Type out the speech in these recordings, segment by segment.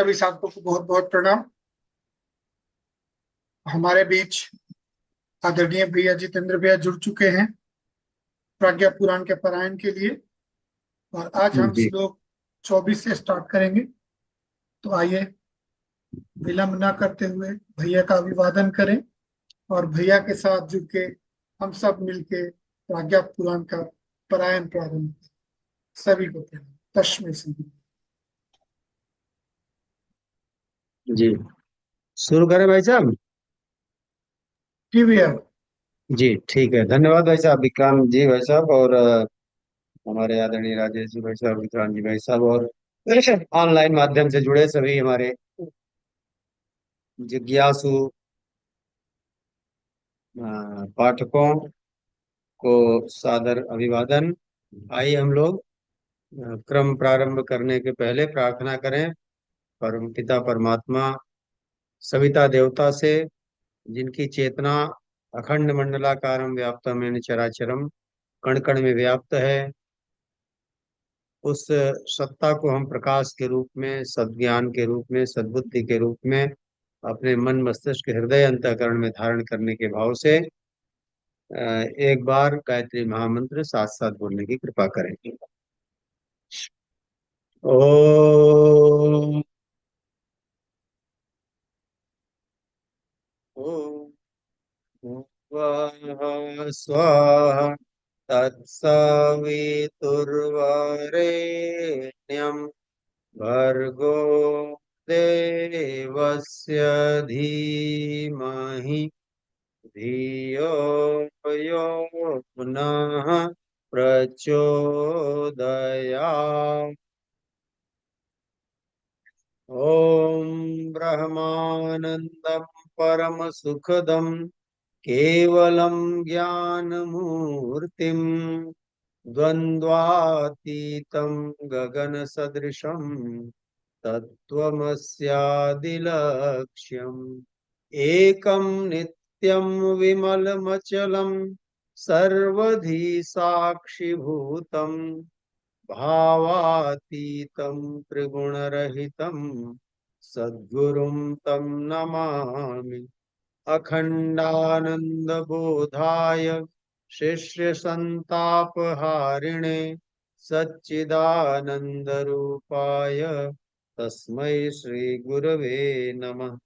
सभी साथियों को बहुत बहुत प्रणाम। हमारे बीच आदरणीय भैया जितेंद्र भैया जुड़ चुके हैं प्राज्ञा पुराण के पारायण के लिए। और आज हम जी। श्लोक 24 से स्टार्ट करेंगे। तो आइए विलंब न करते हुए भैया का अभिवादन करें और भैया के साथ जुड़ के हम सब मिलके प्राज्ञा पुराण का पारायण प्रारंभ करें। सभी को प्रणाम। तस्मै संगीत। जी, शुरू करें भाई साहब। जी भैया। जी ठीक है, धन्यवाद भाई साहब, विक्रांत जी भाई साहब, और हमारे आदरणीय राजेश जी भाई साहब, विक्रांत जी भाई साहब, और ऑनलाइन माध्यम से जुड़े सभी हमारे जिज्ञासु पाठकों को सादर अभिवादन। आइए हम लोग क्रम प्रारंभ करने के पहले प्रार्थना करें परम पिता परमात्मा सविता देवता से, जिनकी चेतना अखंड मंडलाकारम व्याप्तम चराचरम कण कण में व्याप्त है। उस सत्ता को हम प्रकाश के रूप में, सद्ज्ञान के रूप में, सद्बुद्धि के रूप में अपने मन मस्तिष्क हृदय अंतःकरण में धारण करने के भाव से एक बार गायत्री महामंत्र साथ साथ बोलने की कृपा करें। ओम ओम भुवः स्वः तत्सवितुर्वरेण्यं भर्गो देवस्य धीमहि धियो यो नः प्रचोदयात्। ॐ ब्रह्मानन्दं परमसुखदं केवलं ज्ञानमूर्तिं द्वन्द्वातीतं गगनसदृशं तत्त्वमस्यादिलक्ष्यम् एकं नित्यं विमलमचलं सर्वधी साक्षिभूतं भावातीतं त्रिगुणरहितं सद्गुरुं तं नमामि। अखण्डानन्दबोधाय शिष्यसन्तापहारिणे सच्चिदानन्दरूपाय तस्मै श्रीगुरवे नमः।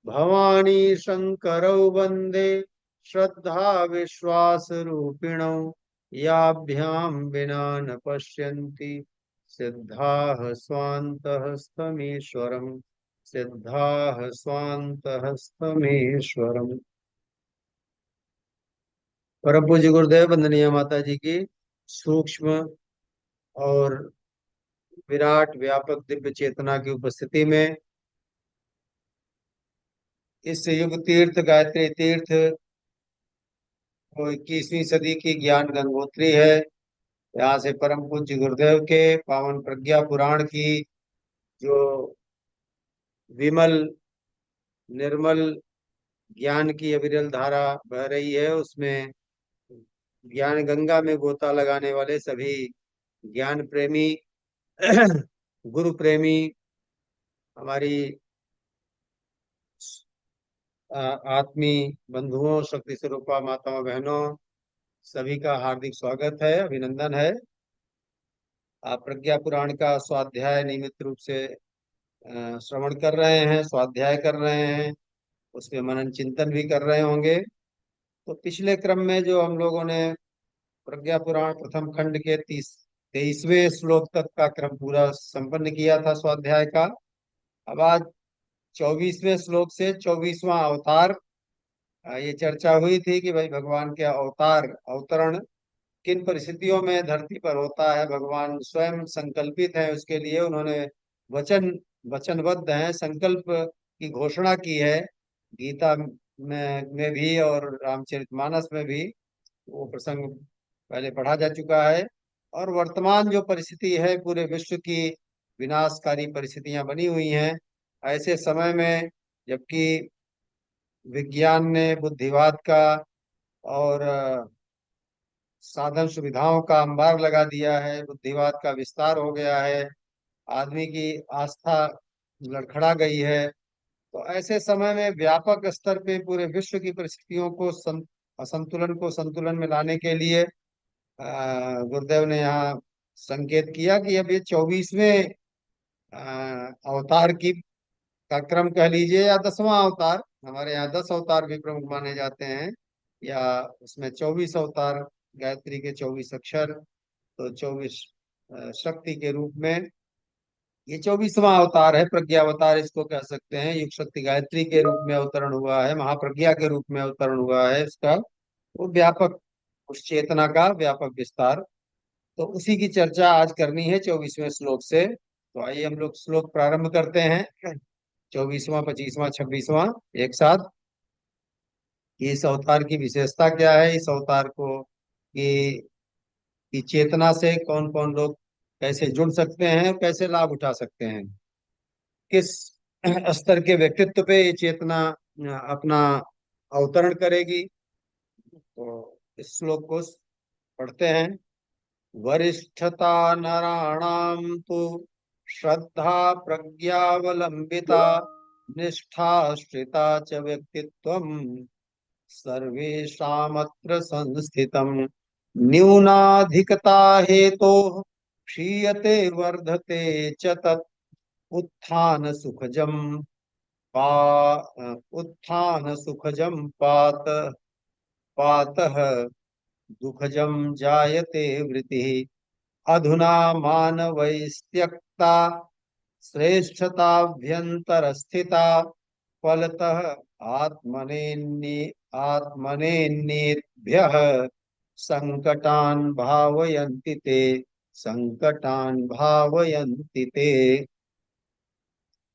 भवानी शङ्करौ वन्दे श्रद्धा विश्वासरूपिणौ याभ्यां विना न पश्यन्ति सिद्धाः स्वान्तहस्तमीश्वरम्। सिद्धाः स्वान्तहस्तमीश्वरम्। परम पूज्य गुरुदेव वंदनीय माता जी की सूक्ष्म और विराट व्यापक दिव्य चेतना की उपस्थिति में इस युग तीर्थ गायत्री तीर्थ वो 21वीं सदी की ज्ञान गंगोत्री है। यहाँ से परम पूज्य गुरुदेव के पावन प्रज्ञा पुराण की जो विमल निर्मल ज्ञान की अविरल धारा बह रही है, उसमें ज्ञान गंगा में गोता लगाने वाले सभी ज्ञान प्रेमी गुरु प्रेमी हमारी आत्मी बंधुओं, शक्ति स्वरूपा माताओं बहनों, सभी का हार्दिक स्वागत है, अभिनंदन है। आप प्रज्ञा पुराण का स्वाध्याय नियमित रूप से श्रवण कर रहे हैं, स्वाध्याय कर रहे हैं, उसमें मनन चिंतन भी कर रहे होंगे। तो पिछले क्रम में जो हम लोगों ने प्रज्ञा पुराण प्रथम खंड के 23वें श्लोक तक का क्रम पूरा संपन्न किया था स्वाध्याय का। अब आज 24वें श्लोक से 24वां अवतार, ये चर्चा हुई थी कि भाई भगवान के अवतार अवतरण किन परिस्थितियों में धरती पर होता है। भगवान स्वयं संकल्पित है उसके लिए, उन्होंने वचन वचनबद्ध है, संकल्प की घोषणा की है गीता में भी और रामचरितमानस में भी। वो प्रसंग पहले पढ़ा जा चुका है। और वर्तमान जो परिस्थिति है, पूरे विश्व की विनाशकारी परिस्थितियां बनी हुई हैं ऐसे समय में, जबकि विज्ञान ने बुद्धिवाद का और साधन सुविधाओं का अंबार लगा दिया है, बुद्धिवाद का विस्तार हो गया है, आदमी की आस्था लड़खड़ा गई है। तो ऐसे समय में व्यापक स्तर पे पूरे विश्व की परिस्थितियों को असंतुलन को संतुलन में लाने के लिए गुरुदेव ने यहाँ संकेत किया कि अब ये 24वें अवतार की का क्रम कह लीजिए या 10वां अवतार। हमारे यहाँ 10 अवतार भी प्रमुख माने जाते हैं, या उसमें 24 अवतार, गायत्री के 24 अक्षर, तो 24 शक्ति के रूप में ये 24वां अवतार है। प्रज्ञावतार इसको कह सकते हैं। युग शक्ति गायत्री के रूप में अवतरण हुआ है, महाप्रज्ञा के रूप में अवतरण हुआ है इसका। वो व्यापक, उस चेतना का व्यापक विस्तार, तो उसी की चर्चा आज करनी है 24वें श्लोक से। तो आइए हम लोग श्लोक प्रारंभ करते हैं। 24वां, 25वां, 26वां एक साथ। कि इस अवतार की विशेषता क्या है, इस अवतार को की चेतना से कौन कौन लोग कैसे जुड़ सकते हैं, कैसे लाभ उठा सकते हैं, किस स्तर के व्यक्तित्व पे ये चेतना अपना अवतरण करेगी। तो इस श्लोक को पढ़ते हैं। वरिष्ठता नराणाम तो श्रद्धा प्रज्ञावलंबिता निष्ठा श्रिता च व्यक्तित्वम सर्वेषामत्र संस्थितम् न्यूनाधिकता हेतोः क्षीयते वर्धते च तत् उत्थान सुखजम पा उत्थान सुखजम पातः दुखजम जायते वृत्तिः अधुना मानवैस्त्यक्ता श्रेष्ठताभ्यंतर स्थिता फलतः आत्मनेन्येभ्यः संकटान भावयन्ति ते।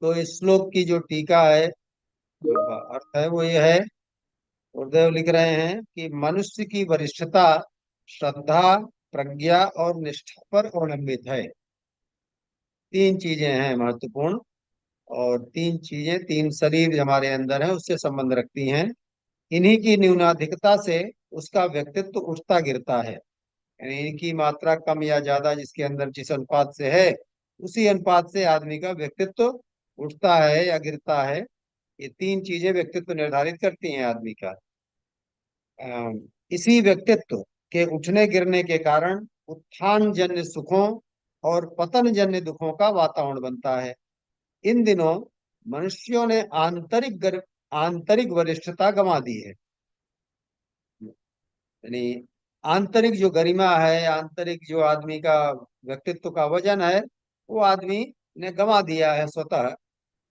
तो इस श्लोक की जो टीका है, जो अर्थ है, वो ये है। गुरुदेव लिख रहे हैं कि मनुष्य की वरिष्ठता श्रद्धा, प्रज्ञा और निष्ठा पर अवलंबित है। तीन चीजें हैं महत्वपूर्ण, और तीन चीजें, तीन शरीर हमारे अंदर है, उससे संबंध रखती हैं। इन्हीं की न्यूनाधिकता से उसका व्यक्तित्व उठता गिरता है। यानी इनकी मात्रा कम या ज्यादा जिसके अंदर जिस अनुपात से है, उसी अनुपात से आदमी का व्यक्तित्व उठता है या गिरता है। ये तीन चीजें व्यक्तित्व निर्धारित करती हैं आदमी का। इसी व्यक्तित्व के उठने गिरने के कारण उत्थान जन्य सुखों और पतन जन्य दुखों का वातावरण बनता है। इन दिनों मनुष्यों ने आंतरिक वरिष्ठता गंवा दी है। यानी आंतरिक जो गरिमा है, आंतरिक जो आदमी का व्यक्तित्व का वजन है, वो आदमी ने गंवा दिया है स्वतः।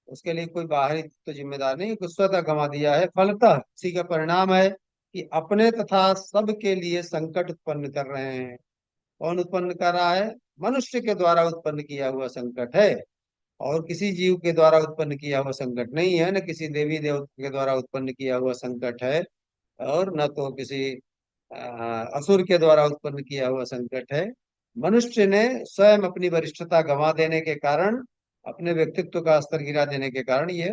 उसके लिए कोई बाहरी तो जिम्मेदार नहीं, कुछ स्वतः गंवा दिया है। फलतः इसी का परिणाम है कि अपने तथा सबके लिए संकट उत्पन्न कर रहे हैं। कौन उत्पन्न कर रहा है? मनुष्य के द्वारा उत्पन्न किया हुआ संकट है, और किसी जीव के द्वारा उत्पन्न किया हुआ संकट नहीं है, न किसी देवी देवता के द्वारा उत्पन्न किया हुआ संकट है, और न तो किसी असुर के द्वारा उत्पन्न किया हुआ संकट है। मनुष्य ने स्वयं अपनी वरिष्ठता गंवा देने के कारण, अपने व्यक्तित्व का स्तर गिरा देने के कारण ये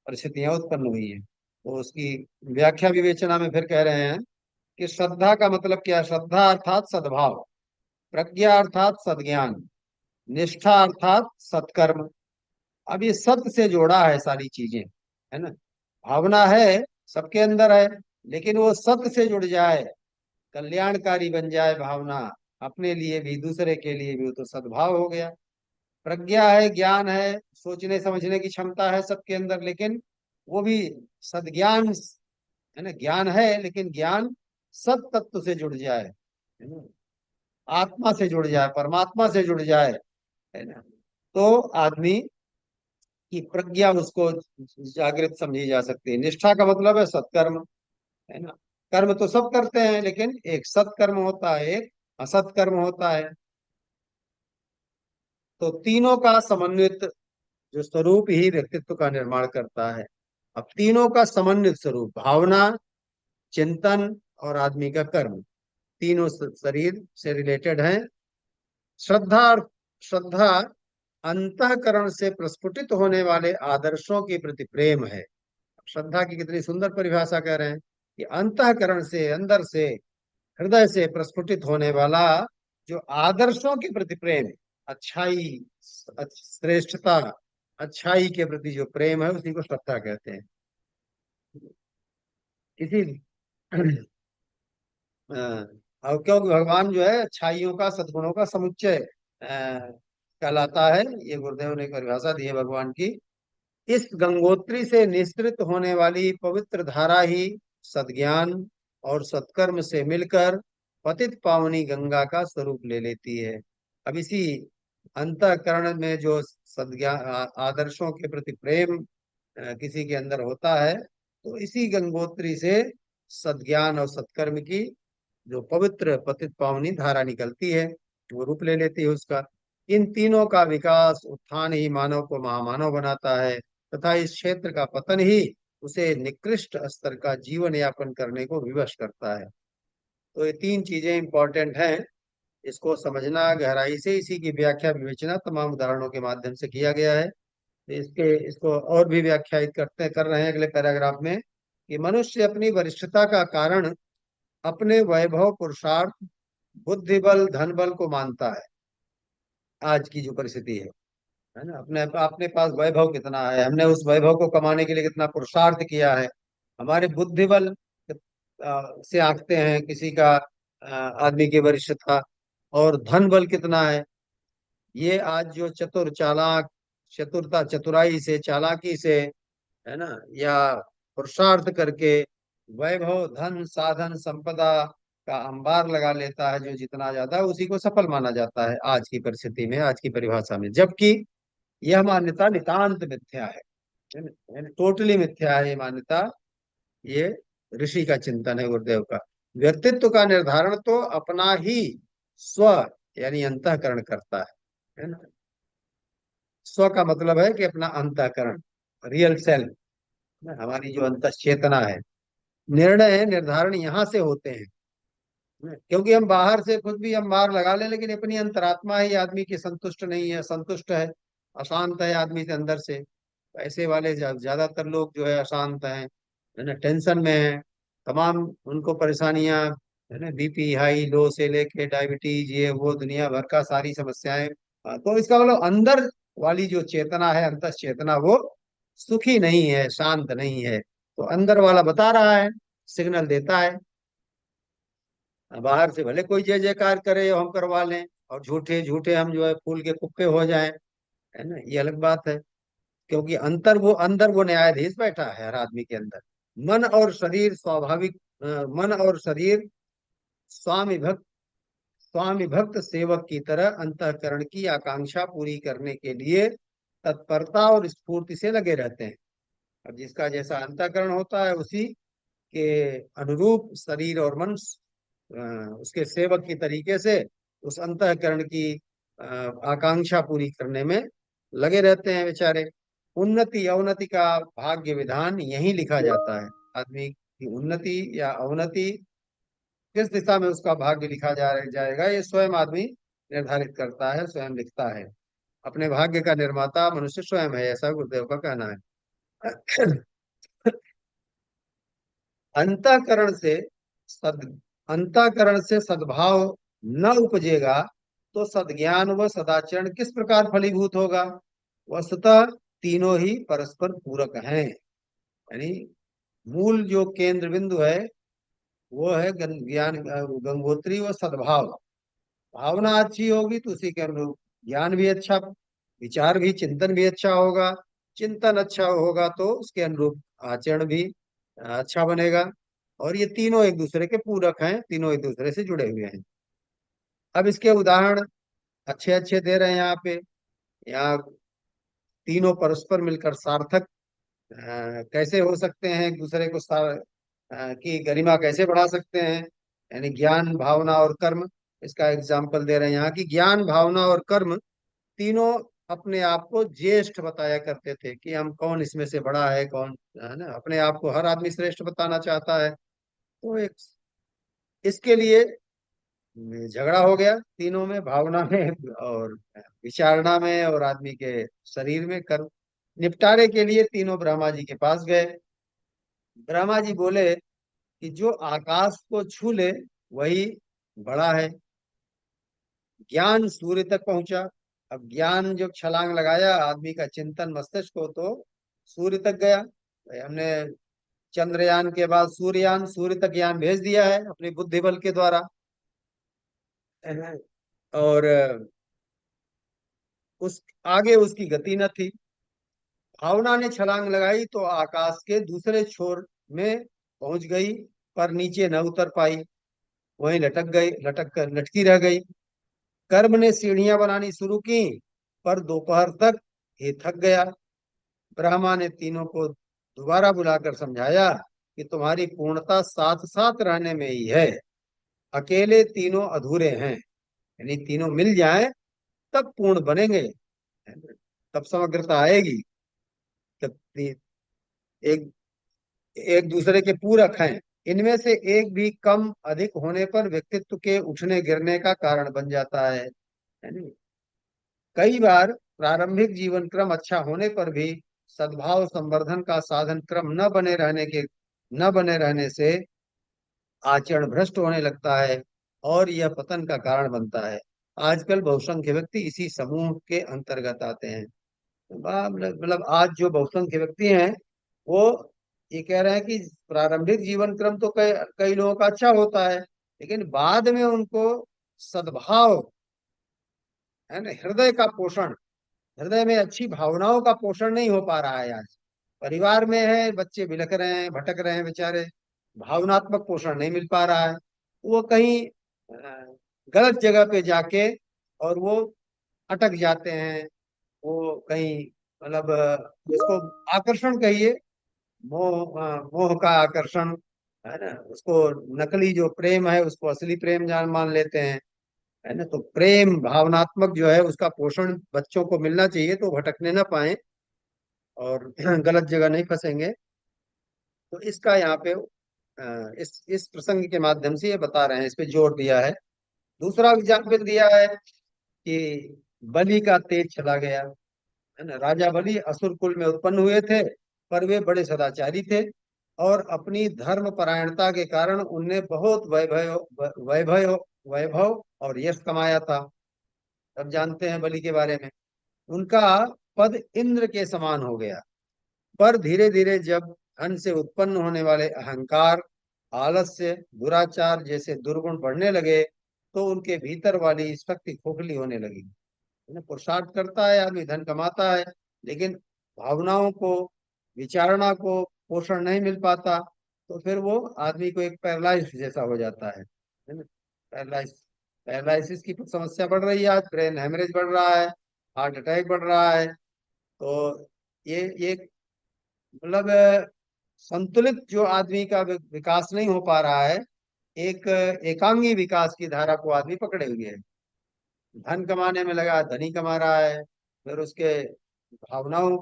परिस्थितियां उत्पन्न हुई है। तो उसकी व्याख्या विवेचना में फिर कह रहे हैं कि श्रद्धा का मतलब क्या है? श्रद्धा अर्थात सद्भाव, प्रज्ञा अर्थात सद्ज्ञान, निष्ठा अर्थात सत्कर्म। अब ये सत्य से जोड़ा है सारी चीजें, है ना। भावना है, सबके अंदर है, लेकिन वो सत्य से जुड़ जाए, कल्याणकारी बन जाए भावना, अपने लिए भी दूसरे के लिए भी, तो सद्भाव हो गया। प्रज्ञा है, ज्ञान है, सोचने समझने की क्षमता है सबके अंदर, लेकिन वो भी सद्ज्ञान, है ना। ज्ञान है, लेकिन ज्ञान सत तत्व से जुड़ जाए, है ना, आत्मा से जुड़ जाए, परमात्मा से जुड़ जाए, है ना, तो आदमी की प्रज्ञा उसको जागृत समझी जा सकती है। निष्ठा का मतलब है सत्कर्म, है ना। कर्म तो सब करते हैं, लेकिन एक सत्कर्म होता है, एक असत्कर्म होता है। तो तीनों का समन्वित जो स्वरूप ही व्यक्तित्व का निर्माण करता है। अब तीनों का समन्वित स्वरूप भावना, चिंतन और आदमी का कर्म, तीनों शरीर से रिलेटेड हैं। श्रद्धा श्रद्धा अंतःकरण से प्रस्फुटित होने वाले आदर्शों के प्रति प्रेम है। श्रद्धा की कितनी सुंदर परिभाषा कह रहे हैं कि अंतःकरण से, अंदर से, हृदय से प्रस्फुटित होने वाला जो आदर्शों के प्रति प्रेम, अच्छाई, श्रेष्ठता, अच्छाई के प्रति जो प्रेम है उसी को श्रद्धा कहते हैं। इसी और क्योंकि भगवान जो है अच्छाइयों का, सद्गुणों का समुच्चय कहलाता है। ये गुरुदेव ने परिभाषा दी है भगवान की। इस गंगोत्री से निःसृत होने वाली पवित्र धारा ही सद्ज्ञान और सत्कर्म से मिलकर पतित पावनी गंगा का स्वरूप ले लेती है। अब इसी अंतःकरण में जो सद्ज्ञान आदर्शों के प्रति प्रेम किसी के अंदर होता है, तो इसी गंगोत्री से सद्ज्ञान और सत्कर्म की जो पवित्र पतित पावनी धारा निकलती है, वो रूप ले लेती है उसका। इन तीनों का विकास उत्थान ही मानव को महामानव बनाता है, तथा इस क्षेत्र का पतन ही उसे निकृष्ट स्तर का जीवन यापन करने को विवश करता है। तो ये तीन चीजें इंपॉर्टेंट हैं, इसको समझना गहराई से। इसी की व्याख्या विवेचना तमाम उदाहरणों के माध्यम से किया गया है। तो इसको और भी व्याख्यायित कर रहे हैं अगले पैराग्राफ में, कि मनुष्य अपनी वरिष्ठता का कारण अपने वैभव, पुरुषार्थ, बुद्धि बल, धन बल को मानता है। आज की जो परिस्थिति है ना, अपने अपने पास वैभव कितना है, हमने उस वैभव को कमाने के लिए कितना पुरुषार्थ किया है, हमारे बुद्धि बल से आंकते हैं किसी का आदमी की वरिष्ठता, और धन बल कितना है। ये आज जो चतुर चालाक, चतुरता चतुराई से, चालाकी से, है ना, या पुरुषार्थ करके वैभव, धन, साधन, संपदा का अंबार लगा लेता है, जो जितना ज्यादा उसी को सफल माना जाता है आज की परिस्थिति में, आज की परिभाषा में। जबकि यह मान्यता नितांत मिथ्या है टोटली मिथ्या है ये मान्यता। ये ऋषि का चिंतन है, गुरुदेव का। व्यक्तित्व का निर्धारण तो अपना ही स्व यानी अंतःकरण करता है ना। स्व का मतलब है कि अपना अंतःकरण, रियल सेल्फ, हमारी जो अंतः चेतना है। निर्णय निर्धारण यहाँ से होते हैं, क्योंकि हम बाहर से कुछ भी हम बाहर लगा लें, लेकिन अपनी अंतरात्मा ही आदमी की संतुष्ट नहीं है, संतुष्ट है, अशांत है आदमी के अंदर से। ऐसे वाले ज्यादातर लोग जो है अशांत हैं, है ना, टेंशन में है, तमाम उनको परेशानियां, है ना, बीपी हाई लो से लेके डायबिटीज, ये वो दुनिया भर का सारी समस्याएं। तो इसका मतलब अंदर वाली जो चेतना है, अंतस चेतना, वो सुखी नहीं है, शांत नहीं है। तो अंदर वाला बता रहा है, सिग्नल देता है। बाहर से भले कोई जय जयकार करे और हम करवा लें, और झूठे झूठे हम जो है फूल के कुप्पे हो जाएं, है ना, ये अलग बात है। क्योंकि अंदर वो न्यायाधीश बैठा है हर आदमी के अंदर। मन और शरीर स्वाभाविक मन और शरीर स्वामी भक्त स्वामी भक्त सेवक की तरह अंतःकरण की आकांक्षा पूरी करने के लिए तत्परता और स्फूर्ति से लगे रहते हैं। अब जिसका जैसा अंतःकरण होता है, उसी के अनुरूप शरीर और मन उसके सेवक की तरीके से उस अंतःकरण की आकांक्षा पूरी करने में लगे रहते हैं बेचारे। उन्नति अवनति का भाग्य विधान यही लिखा जाता है। आदमी की उन्नति या अवनति किस दिशा में उसका भाग्य लिखा जाएगा, ये स्वयं आदमी निर्धारित करता है, स्वयं लिखता है। अपने भाग्य का निर्माता मनुष्य स्वयं है, ऐसा गुरुदेव का कहना है। अंतःकरण से सद अंतःकरण से सद्भाव न उपजेगा तो सद्ज्ञान व सदाचरण किस प्रकार फलीभूत होगा। वस्तुतः तीनों ही परस्पर पूरक हैं। यानी मूल जो केंद्र बिंदु है वो है ज्ञान, गंगोत्री व सद्भाव। भावना अच्छी होगी तो उसी के अनुरूप ज्ञान भी अच्छा, विचार भी, चिंतन भी अच्छा होगा। चिंतन अच्छा होगा तो उसके अनुरूप आचरण भी अच्छा बनेगा। और ये तीनों एक दूसरे के पूरक हैं, तीनों एक दूसरे से जुड़े हुए हैं। अब इसके उदाहरण अच्छे अच्छे दे रहे हैं यहाँ पे। यहाँ तीनों परस्पर मिलकर सार्थक कैसे हो सकते हैं, एक दूसरे को की गरिमा कैसे बढ़ा सकते हैं। यानी ज्ञान, भावना और कर्म, इसका एग्जाम्पल दे रहे हैं यहाँ की ज्ञान, भावना और कर्म तीनों अपने आप को ज्येष्ठ बताया करते थे, कि हम कौन इसमें से बड़ा है, कौन, है ना, अपने आप को हर आदमी श्रेष्ठ बताना चाहता है। तो एक इसके लिए झगड़ा हो गया तीनों में, भावना में और विचारणा में और आदमी के शरीर में। कर्म निपटारे के लिए तीनों ब्रह्मा जी के पास गए। ब्रह्मा जी बोले कि जो आकाश को छू ले वही बड़ा है। ज्ञान सूर्य तक पहुंचा, अब ज्ञान जब छलांग लगाया आदमी का चिंतन मस्तिष्क को, तो सूर्य तक गया। भाई हमने चंद्रयान के बाद सूर्ययान, सूर्य तक यान भेज दिया है अपनी बुद्धि बल के द्वारा। और उस आगे उसकी गति न थी। भावना ने छलांग लगाई तो आकाश के दूसरे छोर में पहुंच गई, पर नीचे न उतर पाई, वहीं लटक गई, लटक कर लटकी रह गई। कर्म ने सीढ़ियां बनानी शुरू की, पर दोपहर तक ही थक गया। ब्रह्मा ने तीनों को दोबारा बुलाकर समझाया कि तुम्हारी पूर्णता साथ साथ रहने में ही है, अकेले तीनों अधूरे हैं। यानी तीनों मिल जाएं तब पूर्ण बनेंगे, तब समग्रता आएगी। जब एक एक दूसरे के पूरक हैं, इनमें से एक भी कम अधिक होने पर व्यक्तित्व के उठने गिरने का कारण बन जाता है नहीं? कई बार प्रारंभिक जीवन क्रम अच्छा होने पर भी सद्भाव संवर्धन का साधन क्रम न बने रहने से आचरण भ्रष्ट होने लगता है और यह पतन का कारण बनता है। आजकल बहुसंख्य व्यक्ति इसी समूह के अंतर्गत आते हैं। मतलब आज जो बहुसंख्य व्यक्ति हैं वो ये कह रहे हैं कि प्रारंभिक जीवन क्रम तो कई कई लोगों का अच्छा होता है, लेकिन बाद में उनको सद्भाव, है ना, हृदय का पोषण, हृदय में अच्छी भावनाओं का पोषण नहीं हो पा रहा है। आज परिवार में है, बच्चे बिलख रहे हैं, भटक रहे हैं बेचारे, भावनात्मक पोषण नहीं मिल पा रहा है। वो कहीं गलत जगह पे जाके और वो अटक जाते हैं। वो कहीं मतलब इसको आकर्षण कहिए, मोह का आकर्षण, है ना, उसको नकली जो प्रेम है उसको असली प्रेम जान मान लेते हैं, है ना। तो प्रेम भावनात्मक जो है उसका पोषण बच्चों को मिलना चाहिए तो भटकने ना पाए और गलत जगह नहीं फंसेंगे। तो इसका यहाँ पे इस प्रसंग के माध्यम से ये बता रहे हैं, इस पे जोर दिया है। दूसरा एग्जाम्पल दिया है कि बलि का तेज चला गया, है ना। राजा बलि असुर कुल में उत्पन्न हुए थे, पर वे बड़े सदाचारी थे और अपनी धर्म परायणता के कारण उनने बहुत वैभव वैभव और यश कमाया था। सब जानते हैं बलि के बारे में। उनका पद इंद्र के समान हो गया। पर धीरे धीरे जब धन से उत्पन्न होने वाले अहंकार, आलस्य, दुराचार जैसे दुर्गुण बढ़ने लगे तो उनके भीतर वाली शक्ति खोखली होने लगी, है ना। पुरुषार्थ करता है आदमी, धन कमाता है, लेकिन भावनाओं को, विचारणा को पोषण नहीं मिल पाता, तो फिर वो आदमी को एक पैरालाइज जैसा हो जाता है ना। पैरालाइज पैरालिसिस की समस्या बढ़ रही है आज, ब्रेन हेमरेज बढ़ रहा है, हार्ट अटैक बढ़ रहा है। तो ये मतलब संतुलित जो आदमी का विकास नहीं हो पा रहा है, एक एकांगी विकास की धारा को आदमी पकड़े हुए है। धन कमाने में लगा, धनी कमा रहा है, फिर उसके भावनाओं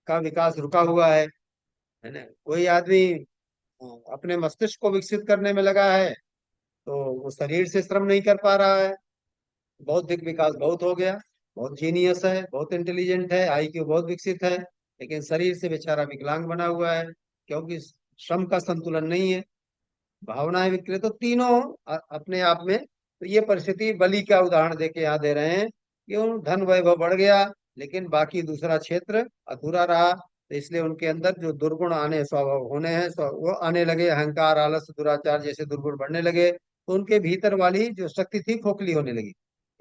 का विकास रुका हुआ है ना। कोई आदमी अपने मस्तिष्क को विकसित करने में लगा है तो वो शरीर से श्रम नहीं कर पा रहा है। बौद्धिक विकास बहुत हो गया, बहुत जीनियस है, बहुत इंटेलिजेंट है, आईक्यू बहुत विकसित है, लेकिन शरीर से बेचारा विकलांग बना हुआ है, क्योंकि श्रम का संतुलन नहीं है, भावनाएं विकृत। तो तीनों अपने आप में, तो ये परिस्थिति बलि का उदाहरण देके यहाँ दे रहे हैं। क्यों? धन वैभव बढ़ गया लेकिन बाकी दूसरा क्षेत्र अधूरा रहा, तो इसलिए उनके अंदर जो दुर्गुण आने स्वभाव होने हैं वो आने लगे, अहंकार, आलस, दुराचार जैसे दुर्गुण बढ़ने लगे, तो उनके भीतर वाली जो शक्ति थी खोखली होने लगी।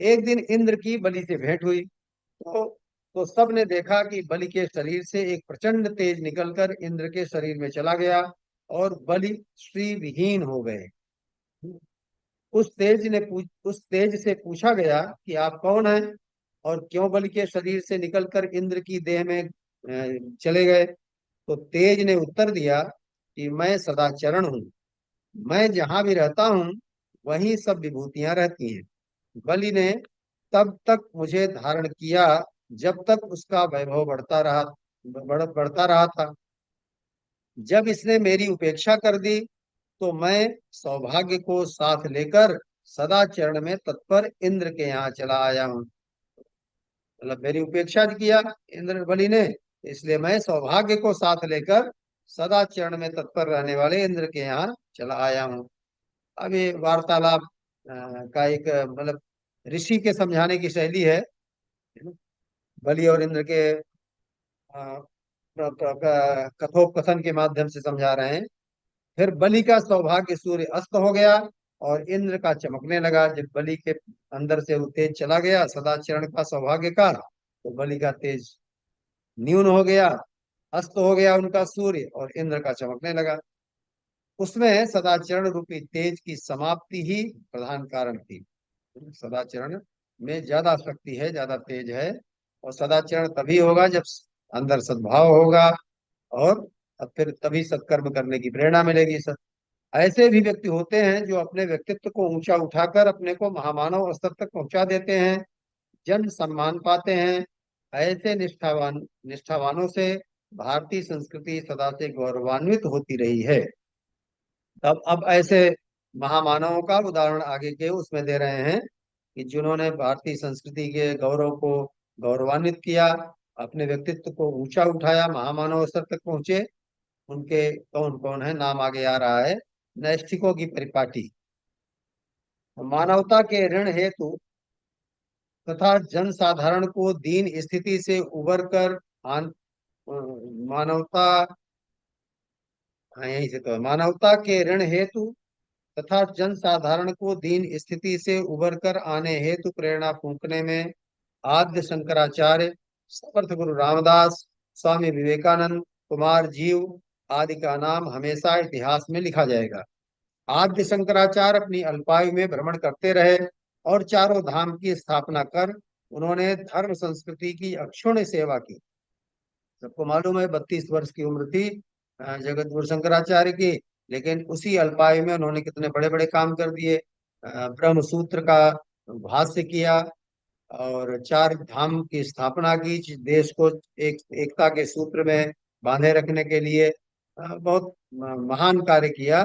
एक दिन इंद्र की बलि से भेंट हुई, तो सब ने देखा कि बलि के शरीर से एक प्रचंड तेज निकलकर इंद्र के शरीर में चला गया और बलि श्री विहीन हो गए। उस तेज से पूछा गया कि आप कौन हैं और क्यों बलि के शरीर से निकलकर इंद्र की देह में चले गए। तो तेज ने उत्तर दिया कि मैं सदाचरण हूँ, मैं जहां भी रहता हूँ वहीं सब विभूतियां रहती हैं। बलि ने तब तक मुझे धारण किया जब तक उसका वैभव बढ़ता रहा था। जब इसने मेरी उपेक्षा कर दी तो मैं सौभाग्य को साथ लेकर सदा चरण में तत्पर इंद्र के यहाँ चला आया हूँ। मतलब मेरी उपेक्षा किया इंद्र बलि ने, इसलिए मैं सौभाग्य को साथ लेकर सदा चरण में तत्पर रहने वाले इंद्र के यहाँ चला आया हूँ। अब ये वार्तालाप का एक मतलब ऋषि के समझाने की शैली है। बलि और इंद्र के अ, कथोपकथन के माध्यम से समझा रहे हैं। फिर बलि का सौभाग्य सूर्य अस्त हो गया और इंद्र का चमकने लगा। जब बलि के अंदर से वो तेज चला गया सदाचरण का, सौभाग्य का, तो बलि का तेज न्यून हो गया, अस्त हो गया उनका सूर्य और इंद्र का चमकने लगा। उसमें सदाचरण रूपी तेज की समाप्ति ही प्रधान कारण थी। सदाचरण में ज्यादा शक्ति है, ज्यादा तेज है, और सदाचरण तभी होगा जब अंदर सद्भाव होगा, और अब फिर तभी सत्कर्म करने की प्रेरणा मिलेगी। ऐसे भी व्यक्ति होते हैं जो अपने व्यक्तित्व को ऊंचा उठाकर अपने को महामानव स्तर तक पहुंचा देते हैं, जन सम्मान पाते हैं। ऐसे निष्ठावानों से भारतीय संस्कृति सदा से गौरवान्वित होती रही है। तब अब ऐसे महामानवों का उदाहरण आगे के उसमें दे रहे हैं कि जिन्होंने भारतीय संस्कृति के गौरव को गौरवान्वित किया, अपने व्यक्तित्व को ऊंचा उठाया, महामानव स्तर तक पहुंचे। उनके कौन कौन है, नाम आगे आ रहा है। नैष्ठिकों की परिपाटी, मानवता के ऋण हेतु तथा जनसाधारण को दीन स्थिति से उबर कर मानवता, हाँ यही से तो है। मानवता के ऋण हेतु तथा जनसाधारण को दीन स्थिति से उबर कर आने हेतु प्रेरणा फूंकने में आद्य शंकराचार्य, समर्थ गुरु रामदास, स्वामी विवेकानंद, कुमार जीव आदि का नाम हमेशा इतिहास में लिखा जाएगा। आद्य शंकराचार्य अपनी अल्पायु में भ्रमण करते रहे और चारों धाम की स्थापना कर उन्होंने धर्म संस्कृति की अक्षुण्ण सेवा की। सबको मालूम है 32 वर्ष की उम्र थी जगत गुरु शंकराचार्य की, लेकिन उसी अल्पायु में उन्होंने कितने बड़े बड़े काम कर दिए। ब्रह्म सूत्र का भाष्य किया और चार धाम की स्थापना की, देश को एकता के सूत्र में बांधे रखने के लिए बहुत महान कार्य किया।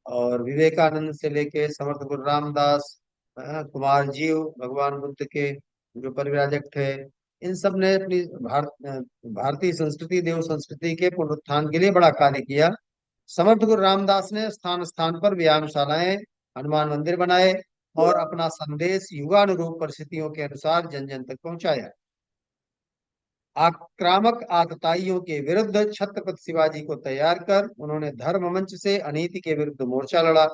और विवेकानंद से लेके समर्थ गुरु रामदास, कुमार जीव, भगवान बुद्ध के जो परिव्राजक थे, इन सब ने अपनी भारतीय संस्कृति, देव संस्कृति के पुनरुत्थान के लिए बड़ा कार्य किया। समर्थ गुरु रामदास ने स्थान स्थान पर व्यायामशालाएं, हनुमान मंदिर बनाए और अपना संदेश युगानुरूप परिस्थितियों के अनुसार जन जन तक पहुंचाया। आक्रामक आतताइयों के विरुद्ध छत्रपति शिवाजी को तैयार कर उन्होंने धर्म मंच से अनीति के विरुद्ध मोर्चा लड़ा।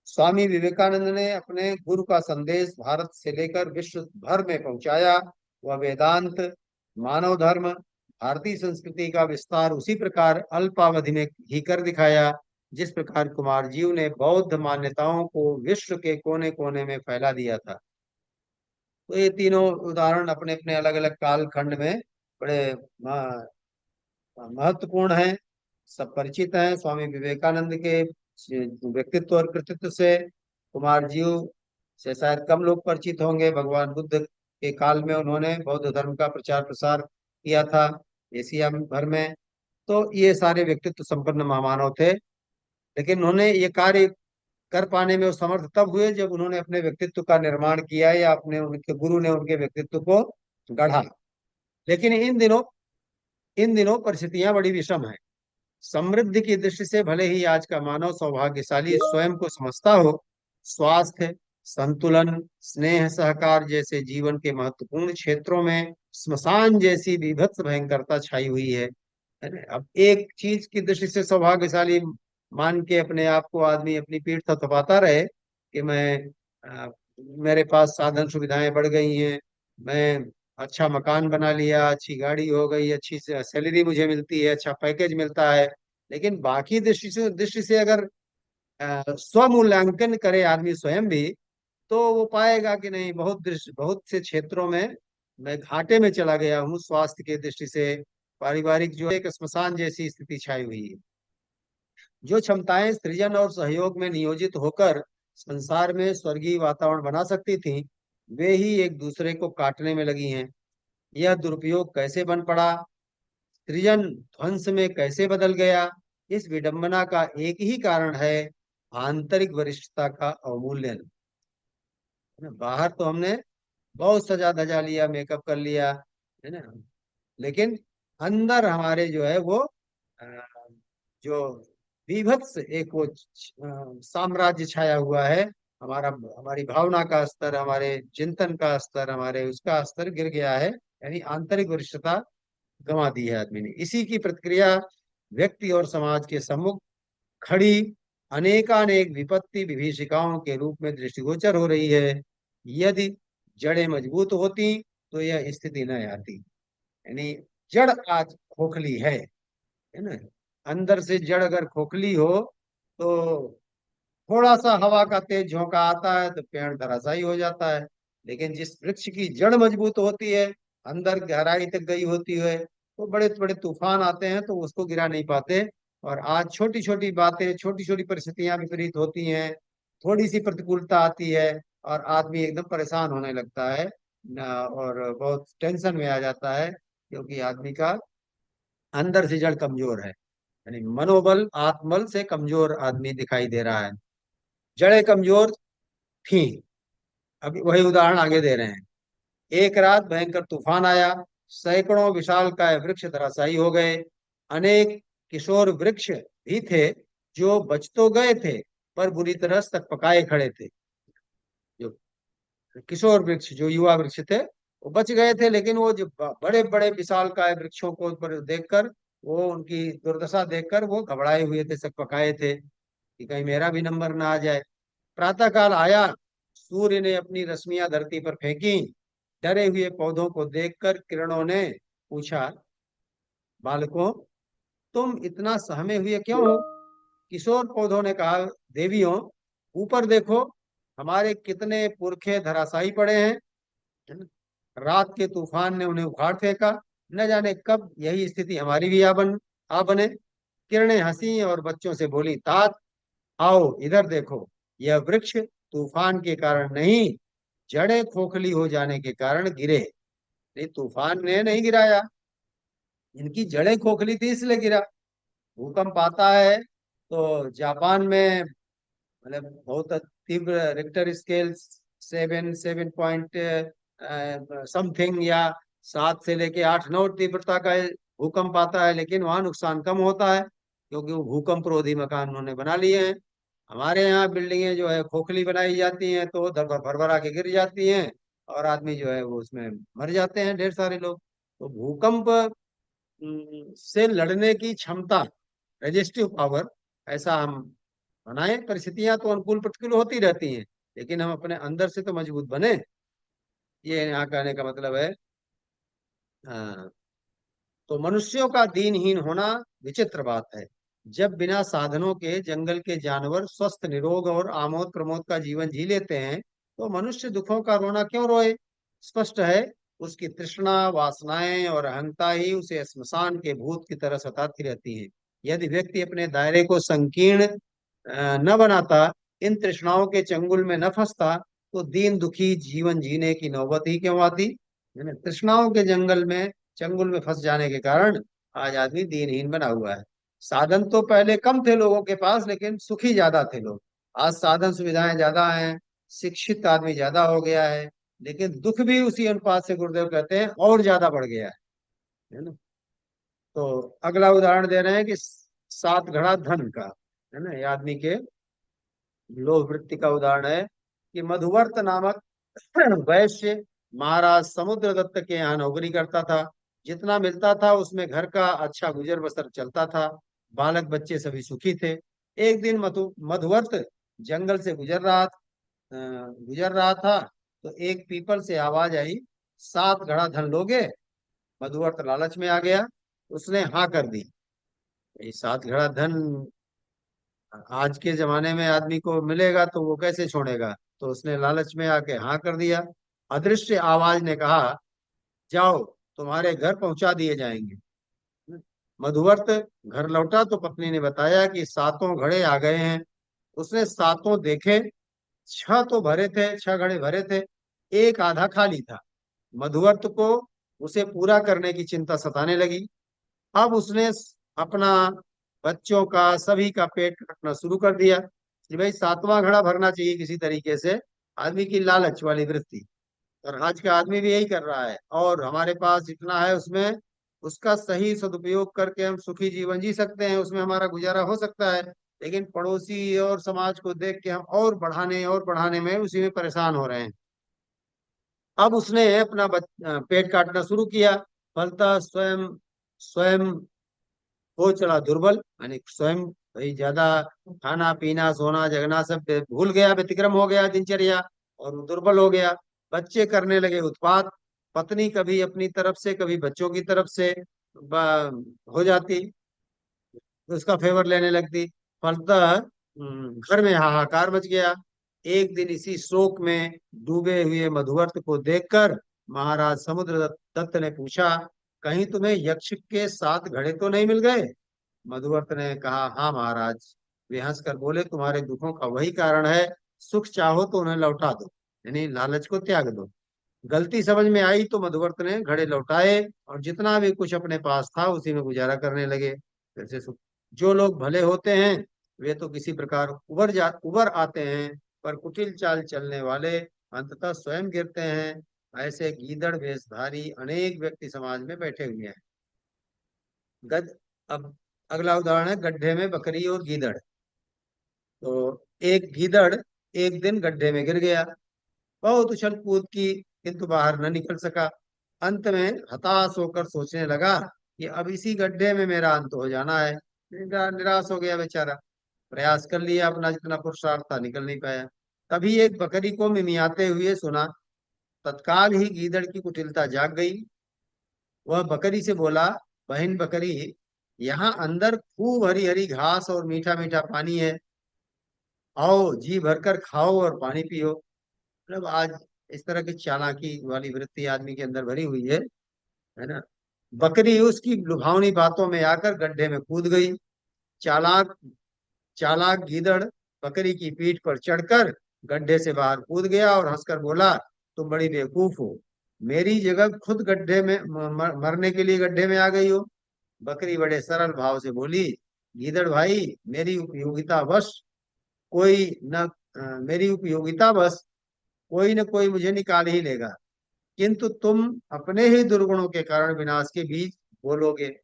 स्वामी विवेकानंद ने अपने गुरु का संदेश भारत से लेकर विश्व भर में पहुंचाया। वह वेदांत, मानव धर्म, भारतीय संस्कृति का विस्तार उसी प्रकार अल्पावधि में ही कर दिखाया जिस प्रकार कुमार जीव ने बौद्ध मान्यताओं को विश्व के कोने कोने में फैला दिया था। तो ये तीनों उदाहरण अपने अपने अलग अलग कालखंड में बड़े महत्वपूर्ण हैं, सब परिचित हैं। स्वामी विवेकानंद के व्यक्तित्व और कृतित्व से, कुमार जीव से शायद कम लोग परिचित होंगे। भगवान बुद्ध के काल में उन्होंने बौद्ध धर्म का प्रचार प्रसार किया था एशिया भर में। तो ये सारे व्यक्तित्व संपन्न महामानव थे, लेकिन उन्होंने ये कार्य कर पाने में समर्थ तब हुए जब उन्होंने अपने व्यक्तित्व का निर्माण किया या अपने उनके गुरु ने उनके व्यक्तित्व को गढ़ा। लेकिन इन दिनों परिस्थितियां बड़ी विषम है। समृद्धि की दृष्टि से भले ही आज का मानव सौभाग्यशाली स्वयं को समझता हो, स्वास्थ्य, संतुलन, स्नेह, सहकार जैसे जीवन के महत्वपूर्ण क्षेत्रों में स्मशान जैसी बीभत्स भयंकरता छाई हुई है ना? अब एक चीज की दृष्टि से सौभाग्यशाली मान के अपने आप को आदमी अपनी पीठ थपथपाता रहे कि मेरे पास साधन सुविधाएं बढ़ गई हैं, मैं अच्छा मकान बना लिया, अच्छी गाड़ी हो गई, अच्छी सैलरी मुझे मिलती है, अच्छा पैकेज मिलता है। लेकिन बाकी दृष्टि से अगर स्वमूल्यांकन करे आदमी स्वयं भी, तो वो पाएगा कि नहीं, बहुत से क्षेत्रों में मैं घाटे में चला गया हूँ। स्वास्थ्य की दृष्टि से पारिवारिक जो एक श्मशान जैसी स्थिति छाई हुई है। जो क्षमताएं सृजन और सहयोग में नियोजित होकर संसार में स्वर्गीय वातावरण बना सकती थी, वे ही एक दूसरे को काटने में लगी हैं। यह दुरुपयोग कैसे बन पड़ा, सृजन ध्वंस में कैसे बदल गया, इस विडंबना का एक ही कारण है, आंतरिक वरिष्ठता का अवमूल्यन। बाहर तो हमने बहुत सजा धजा लिया, मेकअप कर लिया, है ना, लेकिन अंदर हमारे जो है वो अ, जो विभत्स एक वो साम्राज्य छाया हुआ है, हमारी भावना का स्तर, हमारे चिंतन का स्तर, हमारे उसका स्तर गिर गया है, यानी आंतरिक वरिष्ठता गंवा दी है आदमी ने। इसी की प्रतिक्रिया व्यक्ति और समाज के सम्मुख खड़ी अनेकानेक विपत्ति विभीषिकाओं के रूप में दृष्टिगोचर हो रही है। यदि जड़ें मजबूत होती तो यह स्थिति न आती। यानी जड़ आज खोखली है ना। अंदर से जड़ अगर खोखली हो तो थोड़ा सा हवा का तेज झोंका आता है तो पेड़ धराशायी हो जाता है। लेकिन जिस वृक्ष की जड़ मजबूत होती है, अंदर गहराई तक गई होती है, तो बड़े बड़े तूफान आते हैं तो उसको गिरा नहीं पाते। और आज छोटी छोटी बातें, छोटी छोटी परिस्थितियां विपरीत होती हैं, थोड़ी सी प्रतिकूलता आती है और आदमी एकदम परेशान होने लगता है और बहुत टेंशन में आ जाता है, क्योंकि आदमी का अंदर से जड़ कमजोर है। यानी मनोबल आत्मबल से कमजोर आदमी दिखाई दे रहा है। जड़ें कमजोर थी। अभी वही उदाहरण आगे दे रहे हैं। एक रात भयंकर तूफान आया, सैकड़ों विशालकाय वृक्ष धराशायी हो गए। अनेक किशोर वृक्ष भी थे जो बच तो गए थे, पर बुरी तरह तक पकाए खड़े थे। जो किशोर वृक्ष, जो युवा वृक्ष थे, वो बच गए थे, लेकिन वो जो बड़े बड़े विशालकाय वृक्षों को पर देखकर, वो उनकी दुर्दशा देखकर वो घबराए हुए थे, सक पकाए थे कि कहीं मेरा भी नंबर ना आ जाए। प्रातःकाल आया, सूर्य ने अपनी रश्मियां धरती पर फेंकी। डरे हुए पौधों को देखकर किरणों ने पूछा, बालकों, तुम इतना सहमे हुए क्यों हो? किशोर पौधों ने कहा, देवियों, ऊपर देखो, हमारे कितने पुरखे धराशायी पड़े हैं। है ना? रात के तूफान ने उन्हें उखाड़ फेंका। न जाने कब यही स्थिति हमारी भी आ बने। किरणें हंसी और बच्चों से बोली, तात, आओ इधर देखो, यह वृक्ष तूफान के कारण नहीं, जड़ें खोखली हो जाने के कारण गिरे। नहीं, तूफान ने नहीं गिराया, इनकी जड़ें खोखली थी इसलिए गिरा। भूकंप आता है तो जापान में, मतलब बहुत तीव्र, रिक्टर स्केल 7 समथिंग या 7 से लेके 8 9 तीव्रता का भूकंप आता है, लेकिन वहां नुकसान कम होता है क्योंकि वो भूकंप रोधी मकान उन्होंने बना लिए हैं। हमारे यहाँ बिल्डिंगें जो है खोखली बनाई जाती हैं तो भरभरा के गिर जाती हैं और आदमी जो है वो उसमें मर जाते हैं, ढेर सारे लोग। तो भूकंप से लड़ने की क्षमता, रेजिस्टिव पावर, ऐसा हम बनाए। परिस्थितियां तो अनुकूल प्रतिकूल होती रहती हैं, लेकिन हम अपने अंदर से तो मजबूत बने। ये यहाँ कहने का मतलब है। हाँ, तो मनुष्यों का दीनहीन होना विचित्र बात है। जब बिना साधनों के जंगल के जानवर स्वस्थ, निरोग और आमोद प्रमोद का जीवन जी लेते हैं, तो मनुष्य दुखों का रोना क्यों रोए? स्पष्ट है, उसकी तृष्णा, वासनाएं और अहंता ही उसे श्मशान के भूत की तरह सताती रहती हैं। यदि व्यक्ति अपने दायरे को संकीर्ण न बनाता, इन तृष्णाओं के चंगुल में न फंसता, तो दीन दुखी जीवन जीने की नौबत ही क्यों आती? यानी तृष्णाओं के जंगल में, चंगुल में फंस जाने के कारण आज आदमी दीनहीन बना हुआ है। साधन तो पहले कम थे लोगों के पास, लेकिन सुखी ज्यादा थे लोग। आज साधन सुविधाएं ज्यादा हैं, शिक्षित आदमी ज्यादा हो गया है, लेकिन दुख भी उसी अनुपात से, गुरुदेव कहते हैं, और ज्यादा बढ़ गया है ना। तो अगला उदाहरण दे रहे हैं कि 7 घड़ा धन का, है ना, ये आदमी के लोभ वृत्ति का उदाहरण है कि मधुवर्त नामक वैश्य महाराज समुद्र दत्त के यहाँ नौकरी करता था। जितना मिलता था उसमें घर का अच्छा गुजर बसर चलता था। बालक बच्चे सभी सुखी थे। एक दिन मधुवर्त जंगल से गुजर रहा था तो एक पीपल से आवाज आई, 7 घड़ा धन लोगे? मधुवर्त लालच में आ गया, उसने हाँ कर दी। ये 7 घड़ा धन आज के जमाने में आदमी को मिलेगा तो वो कैसे छोड़ेगा, तो उसने लालच में आके हाँ कर दिया। अदृश्य आवाज ने कहा, जाओ, तुम्हारे घर पहुंचा दिए जाएंगे। मधुवर्त घर लौटा तो पत्नी ने बताया कि 7 घड़े आ गए हैं। उसने 7 देखे, 6 घड़े भरे थे, एक आधा खाली था। मधुवर्त को उसे पूरा करने की चिंता सताने लगी। अब उसने अपना, बच्चों का, सभी का पेट काटना शुरू कर दिया कि भाई 7वां घड़ा भरना चाहिए किसी तरीके से। आदमी की लालच वाली वृत्ति, और आज का आदमी भी यही कर रहा है। और हमारे पास जितना है उसमें उसका सही सदुपयोग करके हम सुखी जीवन जी सकते हैं, उसमें हमारा गुजारा हो सकता है। लेकिन पड़ोसी और समाज को देख के हम और बढ़ाने में उसी में परेशान हो रहे हैं। अब उसने अपना पेट काटना शुरू किया। फलतः स्वयं स्वयं हो चला दुर्बल, यानी स्वयं भाई ज्यादा खाना पीना सोना जगना सब भूल गया, व्यतिक्रम हो गया दिनचर्या, और वो दुर्बल हो गया। बच्चे करने लगे उत्पात। पत्नी कभी अपनी तरफ से कभी बच्चों की तरफ से हो जाती, उसका फेवर लेने लगती। फलतः घर में हाहाकार मच गया। एक दिन इसी शोक में डूबे हुए मधुवर्त को देखकर महाराज समुद्र दत्त ने पूछा, कहीं तुम्हें यक्ष के 7 घड़े तो नहीं मिल गए? मधुवर्त ने कहा, हाँ महाराज। वे हंसकर बोले, तुम्हारे दुखों का वही कारण है। सुख चाहो तो उन्हें लौटा दो, यानी लालच को त्याग दो। गलती समझ में आई तो मधुवर्त ने घड़े लौटाए और जितना भी कुछ अपने पास था उसी में गुजारा करने लगे। जैसे जो लोग भले होते हैं वे तो किसी प्रकार उबर आते हैं, पर कुटिल चाल चलने वाले अंततः स्वयं गिरते हैं। ऐसे गीदड़ वेशधारी अनेक व्यक्ति समाज में बैठे हुए हैं। गद अब अगला उदाहरण है गड्ढे में बकरी और गीदड़। तो एक गीदड़ एक दिन गड्ढे में गिर गया, बहुत उछल कूद की, किंतु बाहर न निकल सका। अंत में हताश होकर सोचने लगा कि अब इसी गड्ढे में मेरा अंत हो जाना है। निराश हो गया बेचारा। प्रयास कर लिया, अपना जितना पुरुषार्थ था, निकल नहीं पाया। तभी एक बकरी को मिमियाते हुए सुना। तत्काल ही गीदड़ की कुटिलता जाग गई। वह बकरी से बोला, बहन बकरी, यहाँ अंदर खूब हरी हरी घास और मीठा मीठा पानी है। आओ जी भरकर खाओ और पानी पियो। मतलब आज इस तरह की चालाकी वाली वृत्ति आदमी के अंदर भरी हुई है ना। बकरी उसकी लुभावनी बातों में आकर गड्ढे में कूद गई। चालाक चालाक गीदड़ बकरी की पीठ पर चढ़कर गड्ढे से बाहर कूद गया और हंसकर बोला, तुम बड़ी बेवकूफ हो, मेरी जगह खुद गड्ढे में मरने के लिए गड्ढे में आ गई हो। बकरी बड़े सरल भाव से बोली, गीदड़ भाई, कोई न मेरी उपयोगिता बस कोई न कोई मुझे निकाल ही लेगा, किंतु तुम अपने ही दुर्गुणों के कारण विनाश के बीज बोलोगे। है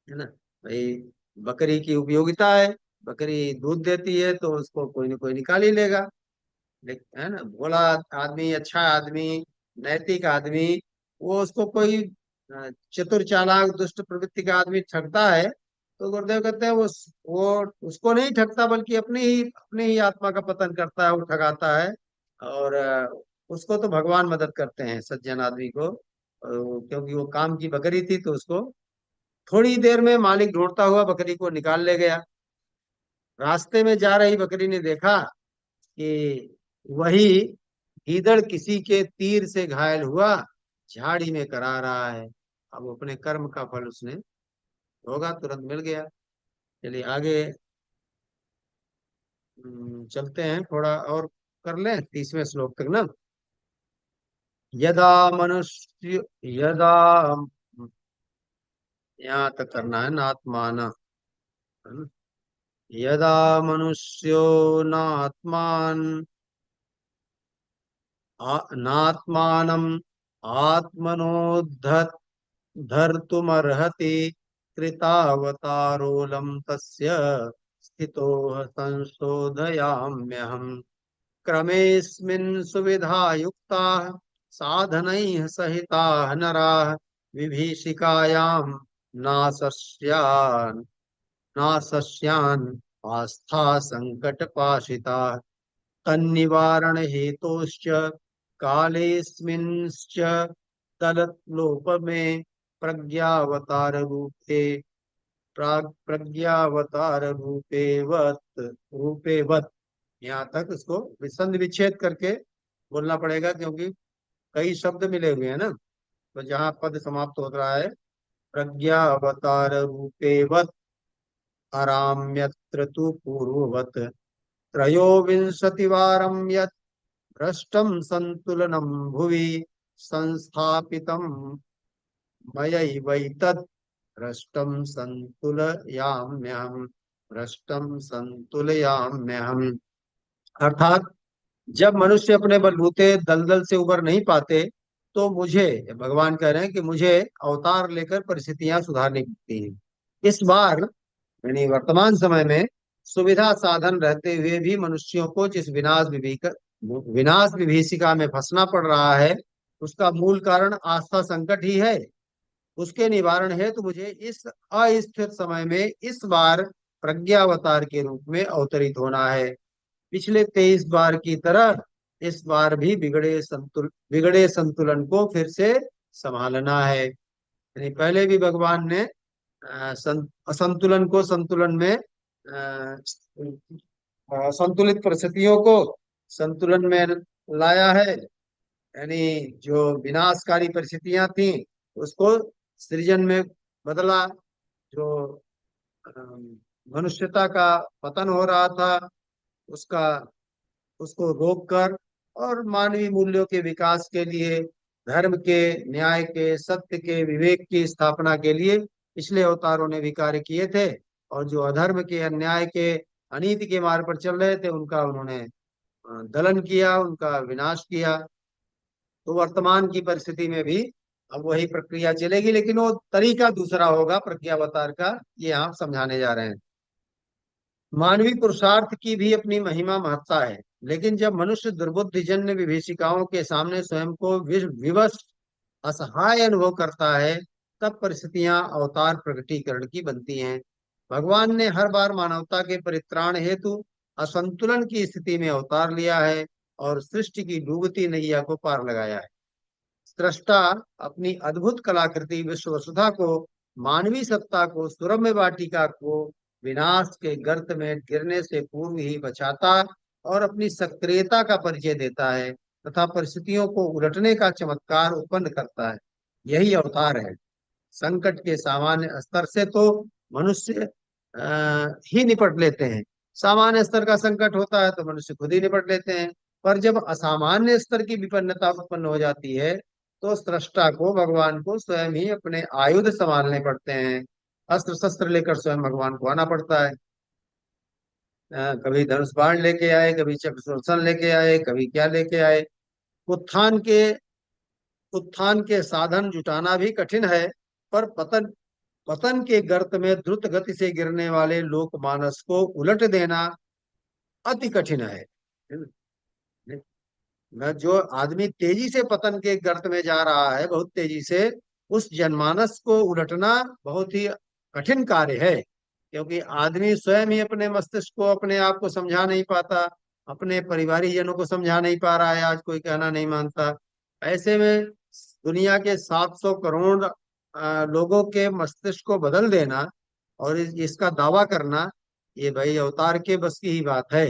ना भाई, बकरी की उपयोगिता है, बकरी दूध देती है तो उसको कोई न कोई निकाल ही लेगा। है ना, भोला आदमी, अच्छा आदमी, नैतिक आदमी, वो उसको कोई चतुर चालाक दुष्ट प्रवृत्ति का आदमी ठगता है तो गुरुदेव कहते हैं वो उसको नहीं ठगता, बल्कि अपनी ही आत्मा का पतन करता है, वो ठगाता है। और उसको तो भगवान मदद करते हैं, सज्जन आदमी को। क्योंकि वो काम की बकरी थी तो उसको थोड़ी देर में मालिक ढूंढता हुआ बकरी को निकाल ले गया। रास्ते में जा रही बकरी ने देखा कि वही गीदड़ किसी के तीर से घायल हुआ झाड़ी में करा रहा है। अब अपने कर्म का फल उसने होगा, तुरंत मिल गया। चलिए आगे चलते हैं, थोड़ा और कर लें 30वें श्लोक तक ना। यदा मनुष्य यदा यहाँ तक करना है नात्मान, है ना? यदा मनुष्यो नात्मान नात्मानम् आत्मनोद्धत धर्तुमर्हति कृतावतारोऽलं तस्य स्थितो संशोधयाम्यहम्। क्रमेऽस्मिन् सुविधा युक्ताः साधनैः सहिताः नराः विभीषिकायां नासस्यान् नासस्यान् आस्था संकटपाशिताः तन्निवारण हेतोश्च कालेऽस्मिंश्च तललोप में प्रज्ञावतार रूपे प्रज्ञावतार रूपेवत। यहाँ तक इसको विसंधि विच्छेद करके बोलना पड़ेगा, क्योंकि कई शब्द मिले हुए हैं ना। तो जहाँ पद समाप्त हो रहा है प्रज्ञावतार रूपेवत अराम्यत्र तु पूर्ववत त्रयोविंशतिवारं यत् भ्रष्टं संतुलनं भुवि संस्थापितं मयैवैतद् भ्रष्टं संतुलयाम्यहम्। भ्रष्टं संतुलयाम्यहम् अर्थात जब मनुष्य अपने बलबूते दलदल से उबर नहीं पाते तो मुझे, भगवान कह रहे हैं कि मुझे अवतार लेकर परिस्थितियां सुधारनी पड़ती हैं। इस बार यानी वर्तमान समय में सुविधा साधन रहते हुए भी मनुष्यों को जिस विनाश विभीषिका में फंसना पड़ रहा है, उसका मूल कारण आस्था संकट ही है। उसके निवारण है तो मुझे इस अस्थिर समय में इस बार प्रज्ञावतार के रूप में अवतरित होना है। पिछले 23 बार की तरह इस बार भी बिगड़े संतुलन को फिर से संभालना है। यानी पहले भी भगवान ने असंतुलन को संतुलन में संतुलित परिस्थितियों को संतुलन में लाया है। यानी जो विनाशकारी परिस्थितियां थी उसको सृजन में बदला। जो मनुष्यता का पतन हो रहा था उसका उसको रोक कर और मानवीय मूल्यों के विकास के लिए, धर्म के, न्याय के, सत्य के, विवेक की स्थापना के लिए पिछले अवतारों ने भी कार्य किए थे। और जो अधर्म के, अन्याय के, अनीति के मार्ग पर चल रहे थे उनका उन्होंने दलन किया, उनका विनाश किया। तो वर्तमान की परिस्थिति में भी अब वही प्रक्रिया चलेगी, लेकिन वो तरीका दूसरा होगा प्रज्ञावतार का, ये आप समझाने जा रहे हैं। मानवीय पुरुषार्थ की भी अपनी महिमा महत्ता है, लेकिन जब मनुष्य दुर्बुद्धिजन्य विभीषिकाओं के सामने स्वयं को विवश असहाय अनुभव करता है, तब परिस्थितियां अवतार प्रकटीकरण की बनती हैं। भगवान ने हर बार मानवता के परित्राण हेतु असंतुलन की स्थिति में अवतार लिया है और सृष्टि की डूबती नैया को पार लगाया है। सृष्टा अपनी अद्भुत कलाकृति विश्व वसुधा को, मानवीय सत्ता को, सुरम्य वाटिका को विनाश के गर्त में गिरने से पूर्व ही बचाता और अपनी सक्रियता का परिचय देता है तथा परिस्थितियों को उलटने का चमत्कार उत्पन्न करता है। यही अवतार है। संकट के सामान्य स्तर से तो मनुष्य ही निपट लेते हैं। सामान्य स्तर का संकट होता है तो मनुष्य खुद ही निपट लेते हैं। पर जब असामान्य स्तर की विपन्नता उत्पन्न हो जाती है तो सृष्टा को, भगवान को स्वयं ही अपने आयुध संभालने पड़ते हैं। अस्त्र शस्त्र लेकर स्वयं भगवान को आना पड़ता है। कभी धनुष बाण लेके आए, कभी चक्र सुदर्शन लेके आए, कभी क्या लेके आए। उत्थान के उत्थान के साधन जुटाना भी कठिन है, पर पतन पतन के गर्त में द्रुत गति से गिरने वाले लोकमानस को उलट देना अति कठिन है। जो आदमी तेजी से पतन के गर्त में जा रहा है, बहुत तेजी से, उस जनमानस को उलटना बहुत ही कठिन कार्य है। क्योंकि आदमी स्वयं ही अपने मस्तिष्क को, अपने आप को समझा नहीं पाता, अपने परिवारी जनों को समझा नहीं पा रहा है, आज कोई कहना नहीं मानता। ऐसे में दुनिया के 700 करोड़ लोगों के मस्तिष्क को बदल देना और इसका दावा करना, ये भाई अवतार के बस की ही बात है।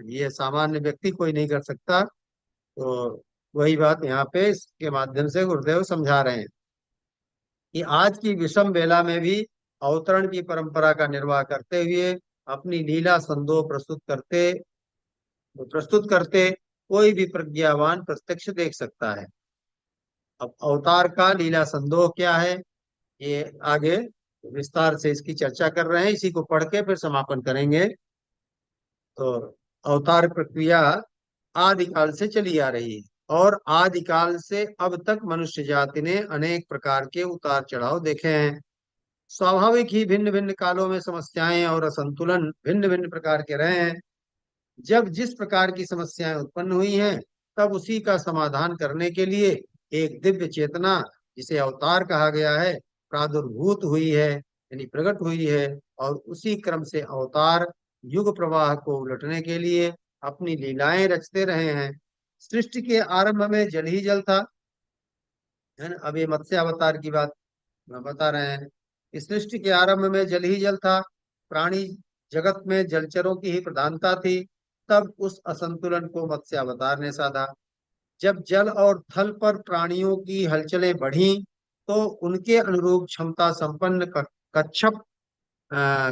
ये सामान्य व्यक्ति कोई नहीं कर सकता। तो वही बात यहाँ पे इसके माध्यम से गुरुदेव समझा रहे हैं कि आज की विषम बेला में भी अवतरण की परंपरा का निर्वाह करते हुए अपनी लीला संदोह प्रस्तुत करते कोई भी प्रज्ञावान प्रत्यक्ष देख सकता है। अब अवतार का लीला संदोह क्या है, ये आगे विस्तार से इसकी चर्चा कर रहे हैं। इसी को पढ़ के फिर समापन करेंगे। तो अवतार प्रक्रिया आदिकाल से चली आ रही है और आदिकाल से अब तक मनुष्य जाति ने अनेक प्रकार के उतार चढ़ाव देखे हैं। स्वाभाविक ही भिन्न भिन्न कालों में समस्याएं और असंतुलन भिन्न भिन्न प्रकार के रहे हैं। जब जिस प्रकार की समस्याएं उत्पन्न हुई हैं, तब उसी का समाधान करने के लिए एक दिव्य चेतना, जिसे अवतार कहा गया है, प्रादुर्भूत हुई है, यानी प्रकट हुई है। और उसी क्रम से अवतार युग प्रवाह को उलटने के लिए अपनी लीलाएं रचते रहे हैं। सृष्टि के आरंभ में जल ही जल था, है ना। अब ये मत्स्य अवतार की बात बता रहे हैं कि सृष्टि के आरंभ में जल ही जल था, प्राणी जगत में जलचरों की ही प्रधानता थी। तब उस असंतुलन को मत्स्य अवतार ने साधा। जब जल और थल पर प्राणियों की हलचलें बढ़ी तो उनके अनुरूप क्षमता संपन्न कच्छप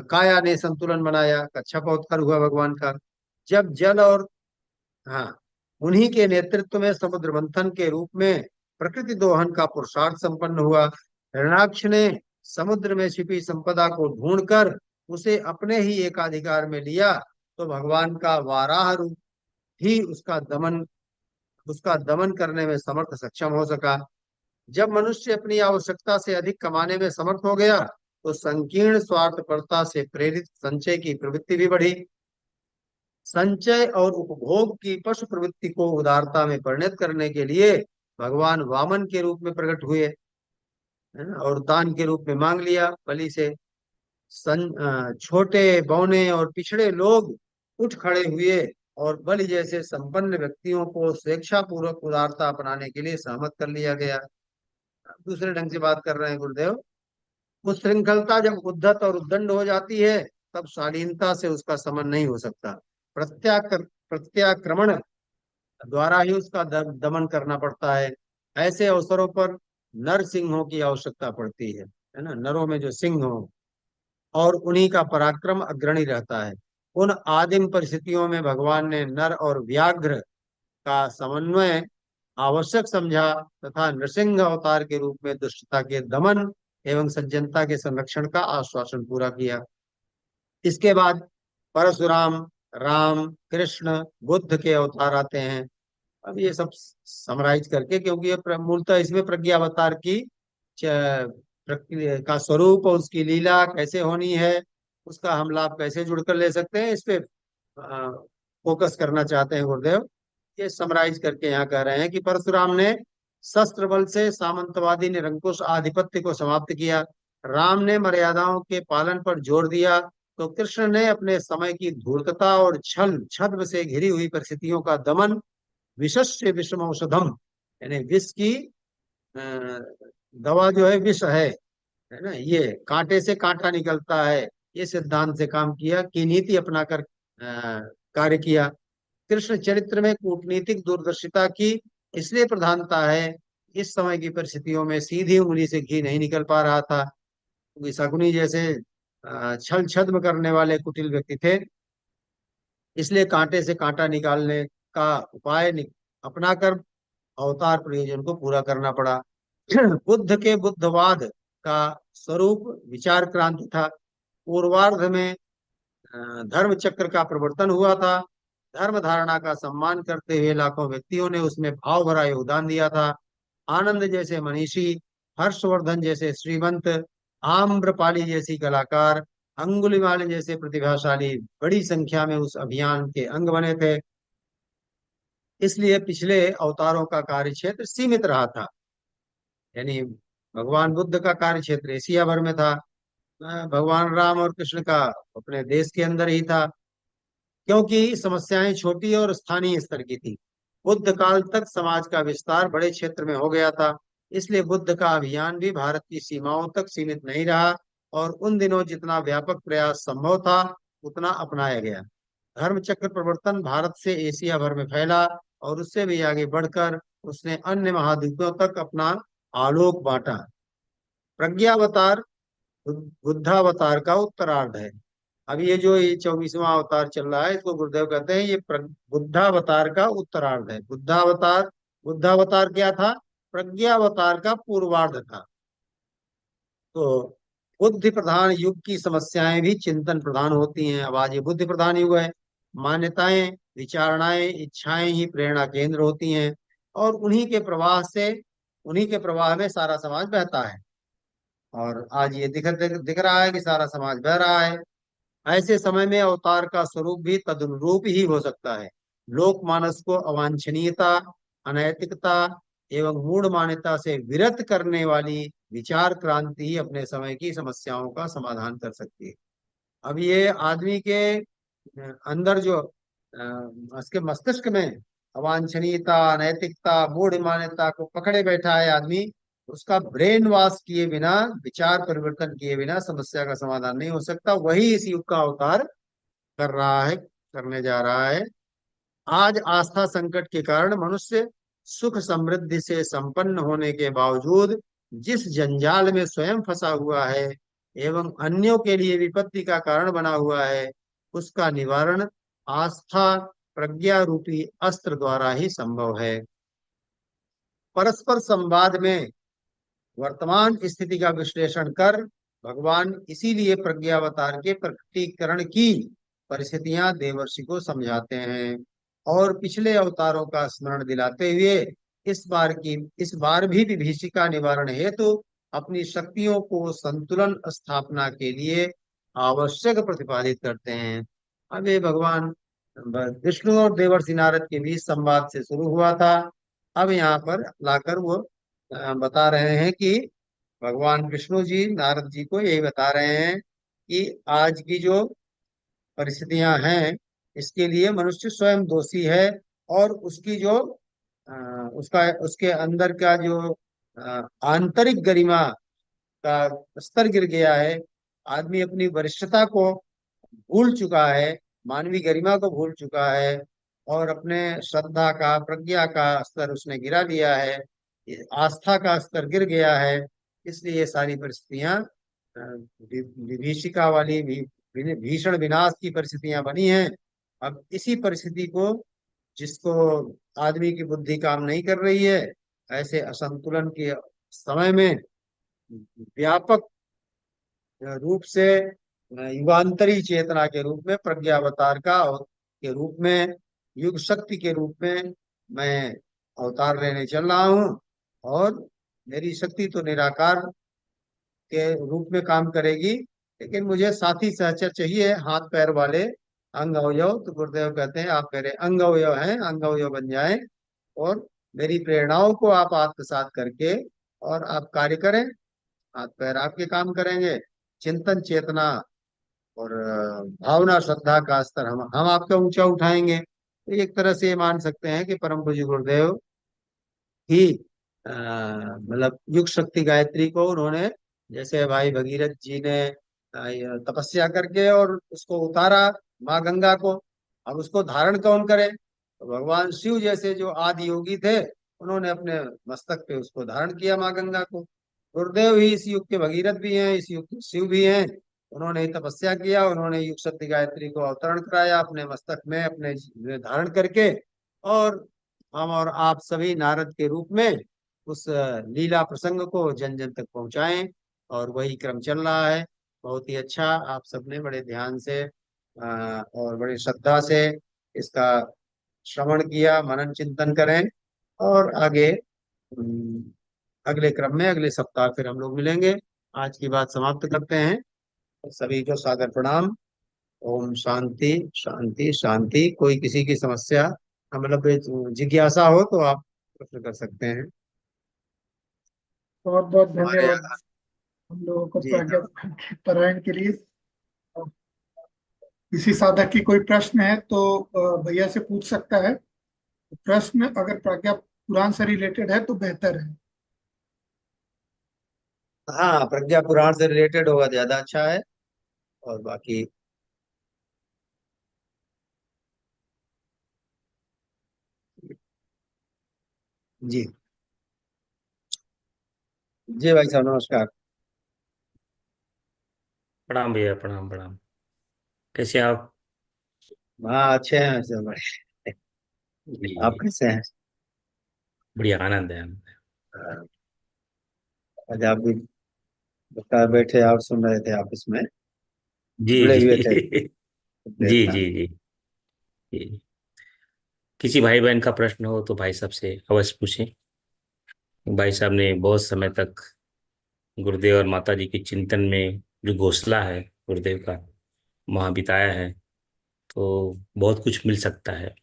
काया ने संतुलन बनाया। कच्छप अवतार हुआ भगवान का। जब जल और, हाँ, उन्हीं के नेतृत्व में समुद्र मंथन के रूप में प्रकृति दोहन का पुरुषार्थ संपन्न हुआ। हिरण्याक्ष ने समुद्र में छिपी संपदा को ढूंढकर उसे अपने ही एकाधिकार में लिया, तो भगवान का वाराह रूप ही उसका दमन करने में समर्थ सक्षम हो सका। जब मनुष्य अपनी आवश्यकता से अधिक कमाने में समर्थ हो गया, तो संकीर्ण स्वार्थपरता से प्रेरित संचय की प्रवृत्ति भी बढ़ी। संचय और उपभोग की पशु प्रवृत्ति को उदारता में परिणत करने के लिए भगवान वामन के रूप में प्रकट हुए, है ना, और दान के रूप में मांग लिया बलि से। छोटे बौने और पिछड़े लोग उठ खड़े हुए और बलि जैसे संपन्न व्यक्तियों को स्वेच्छा पूर्वक उदारता अपनाने के लिए सहमत कर लिया गया। दूसरे ढंग से बात कर रहे हैं गुरुदेव। उच्छृंखलता जब उद्धत और उद्दंड हो जाती है, तब शालीनता से उसका समन नहीं हो सकता। प्रत्याक्रमण द्वारा ही उसका दमन करना पड़ता है। ऐसे अवसरों पर नर सिंहों की आवश्यकता पड़ती है ना, नरों में जो सिंह हो, और उन्हीं का पराक्रम अग्रणी रहता है। उन आदिम परिस्थितियों में भगवान ने नर और व्याघ्र का समन्वय आवश्यक समझा तथा नृसिंह अवतार के रूप में दुष्टता के दमन एवं सज्जनता के संरक्षण का आश्वासन पूरा किया। इसके बाद परशुराम, राम, कृष्ण, बुद्ध के अवतार आते हैं। अब ये सब समराइज करके, क्योंकि ये मूलतः इसमें प्रज्ञावतार की का स्वरूप और उसकी लीला कैसे होनी है, उसका हम लाभ कैसे जुड़कर ले सकते हैं, इस पे फोकस करना चाहते हैं गुरुदेव। ये समराइज करके यहाँ कह रहे हैं कि परशुराम ने शस्त्र बल से सामंतवादी निरंकुश आधिपत्य को समाप्त किया। राम ने मर्यादाओं के पालन पर जोर दिया, तो कृष्ण ने अपने समय की धूर्तता और छल छद्म से घिरी हुई परिस्थितियों का दमन विषस्य विषम औषधम, यानी विष की दवा जो है विष है ना, ये कांटे से कांटा निकलता है, ये सिद्धांत से काम किया कि नीति अपनाकर कार्य किया। कृष्ण चरित्र में कूटनीतिक दूरदर्शिता की इसलिए प्रधानता है, इस समय की परिस्थितियों में सीधी उंगली से घी नहीं निकल पा रहा था, क्योंकि शकुनी जैसे छल छद्म करने वाले कुटिल व्यक्ति थे। इसलिए कांटे से कांटा निकालने का उपाय अपनाकर अवतार प्रयोजन को पूरा करना पड़ा। बुद्ध के बुद्धवाद का स्वरूप विचार क्रांति था। पूर्वार्ध में धर्म चक्र का प्रवर्तन हुआ था। धर्म धारणा का सम्मान करते हुए लाखों व्यक्तियों ने उसमें भाव भरा योगदान दिया था। आनंद जैसे मनीषी, हर्षवर्धन जैसे श्रीमंत, आम्रपाली जैसी कलाकार, अंगुलीमाल जैसे प्रतिभाशाली बड़ी संख्या में उस अभियान के अंग बने थे। इसलिए पिछले अवतारों का कार्य क्षेत्र सीमित रहा था, यानी भगवान बुद्ध का कार्य क्षेत्र एशिया भर में था, भगवान राम और कृष्ण का अपने देश के अंदर ही था, क्योंकि समस्याएं छोटी और स्थानीय स्तर की थी। बुद्ध काल तक समाज का विस्तार बड़े क्षेत्र में हो गया था, इसलिए बुद्ध का अभियान भी भारत की सीमाओं तक सीमित नहीं रहा और उन दिनों जितना व्यापक प्रयास संभव था उतना अपनाया गया। धर्म चक्र प्रवर्तन भारत से एशिया भर में फैला और उससे भी आगे बढ़कर उसने अन्य महाद्वीपों तक अपना आलोक बांटा। प्रज्ञावतार बुद्धावतार का उत्तरार्ध है। अब ये जो ये 24वां अवतार चल रहा है, इसको गुरुदेव कहते हैं ये बुद्धावतार का उत्तरार्ध है। बुद्धावतार बुद्धावतार क्या था? प्रज्ञावतार का पूर्वार्ध था। तो बुद्धि प्रधान युग की समस्याएं भी चिंतन प्रधान होती हैं। अब आज ये बुद्धि प्रधान युग है। मान्यताएं, विचारणाएं, इच्छाएं ही प्रेरणा केंद्र होती हैं और उन्हीं के प्रवाह में सारा समाज बहता है। और आज ये दिख रहा है कि सारा समाज बह रहा है। ऐसे समय में अवतार का स्वरूप भी तदनुरूप ही हो सकता है। लोकमानस को अवांछनीयता, अनैतिकता एवं मूढ़ मान्यता से विरत करने वाली विचार क्रांति ही अपने समय की समस्याओं का समाधान कर सकती है। अब ये आदमी के अंदर जो उसके मस्तिष्क में अवांछनीयता, अनैतिकता, मूढ़ मान्यता को पकड़े बैठा है आदमी, उसका ब्रेन वॉश किए बिना, विचार परिवर्तन किए बिना समस्या का समाधान नहीं हो सकता। वही इस युग का अवतार कर रहा है, करने जा रहा है। आज आस्था संकट के कारण मनुष्य सुख समृद्धि से संपन्न होने के बावजूद जिस जंजाल में स्वयं फंसा हुआ है एवं अन्यों के लिए विपत्ति का कारण बना हुआ है, उसका निवारण आस्था प्रज्ञा रूपी अस्त्र द्वारा ही संभव है। परस्पर संवाद में वर्तमान स्थिति का विश्लेषण कर भगवान इसीलिए प्रज्ञावतार के प्रकटीकरण की परिस्थितियां देवर्षि को समझाते हैं और पिछले अवतारों का स्मरण दिलाते हुए इस बार भी विभीषिका निवारण हेतु अपनी शक्तियों को संतुलन स्थापना के लिए आवश्यक प्रतिपादित करते हैं। अब ये भगवान विष्णु और देवर्षि नारद के बीच संवाद से शुरू हुआ था। अब यहाँ पर लाकर वो बता रहे हैं कि भगवान विष्णु जी नारद जी को यही बता रहे हैं कि आज की जो परिस्थितियां हैं इसके लिए मनुष्य स्वयं दोषी है। और उसकी जो उसका उसके अंदर का जो आंतरिक गरिमा का स्तर गिर गया है। आदमी अपनी वरिष्ठता को भूल चुका है, मानवीय गरिमा को भूल चुका है, और अपने श्रद्धा का प्रज्ञा का स्तर उसने गिरा दिया है, आस्था का स्तर गिर गया है। इसलिए ये सारी परिस्थितियां विभीषिका वाली भीषण विनाश की परिस्थितियां बनी हैं। अब इसी परिस्थिति को, जिसको आदमी की बुद्धि काम नहीं कर रही है, ऐसे असंतुलन के समय में व्यापक रूप से युगांतरी चेतना के रूप में प्रज्ञावतार का और के रूप में युग शक्ति के रूप में मैं अवतार लेने चल रहा हूँ। और मेरी शक्ति तो निराकार के रूप में काम करेगी, लेकिन मुझे साथी सहचर चाहिए, हाथ पैर वाले, अंग अवयव। तो गुरुदेव कहते हैं आप मेरे अंग अवयव हैं, अंग अवयव बन जाएं और मेरी प्रेरणाओं को आप आत्मसात करके और आप कार्य करें। हाथ पैर आपके काम करेंगे, चिंतन चेतना और भावना श्रद्धा का स्तर हम आपका ऊंचा उठाएंगे। तो एक तरह से ये मान सकते हैं कि परम पूज्य गुरुदेव ही मतलब युग शक्ति गायत्री को उन्होंने, जैसे भाई भगीरथ जी ने ये तपस्या करके और उसको उतारा माँ गंगा को, अब उसको धारण कौन करे? तो भगवान शिव जैसे जो आदि योगी थे, उन्होंने अपने मस्तक पे उसको धारण किया माँ गंगा को। गुरुदेव ही इस युग के भगीरथ भी हैं, इस युग के शिव भी हैं। उन्होंने ही तपस्या किया, उन्होंने युग शक्ति गायत्री को अवतरण कराया अपने मस्तक में, अपने धारण करके। और हम और आप सभी नारद के रूप में उस लीला प्रसंग को जन जन तक पहुंचाएं। और वही क्रम चल रहा है। बहुत ही अच्छा, आप सबने बड़े ध्यान से और बड़ी श्रद्धा से इसका श्रवण किया, मनन चिंतन करें। और आगे अगले क्रम में अगले सप्ताह फिर हम लोग मिलेंगे। आज की बात समाप्त करते हैं। सभी को सादर प्रणाम। ओम शांति शांति शांति। कोई किसी की समस्या मतलब जिज्ञासा हो तो आप प्रश्न कर सकते हैं। बहुत बहुत हमारे धन्यवाद यहाँ हम लोगों को जी प्राज्ञा पारायण के लिए। किसी साधक की कोई प्रश्न है तो भैया से पूछ सकता है। प्रश्न अगर प्राज्ञा पुराण से रिलेटेड है तो बेहतर है। हाँ, प्रज्ञा पुराण से रिलेटेड होगा ज्यादा अच्छा है। और बाकी जी जी भाई साहब नमस्कार। प्रणाम भैया, प्रणाम प्रणाम। कैसे आप? हाँ अच्छे हैं सब बड़े। जी आप जी, कैसे हैं? बढ़िया, आनंद है, आनंद है। आज आप भी बता बैठे और सुन रहे थे आपस में, जी जुड़े जी हुए थे देर जी तक। जी जी जी। किसी भाई बहन का प्रश्न हो तो भाई साहब से अवश्य पूछें। भाई साहब ने बहुत समय तक गुरुदेव और माता जी के चिंतन में जो घोंसला है गुरुदेव का, वहाँ बिताया है, तो बहुत कुछ मिल सकता है।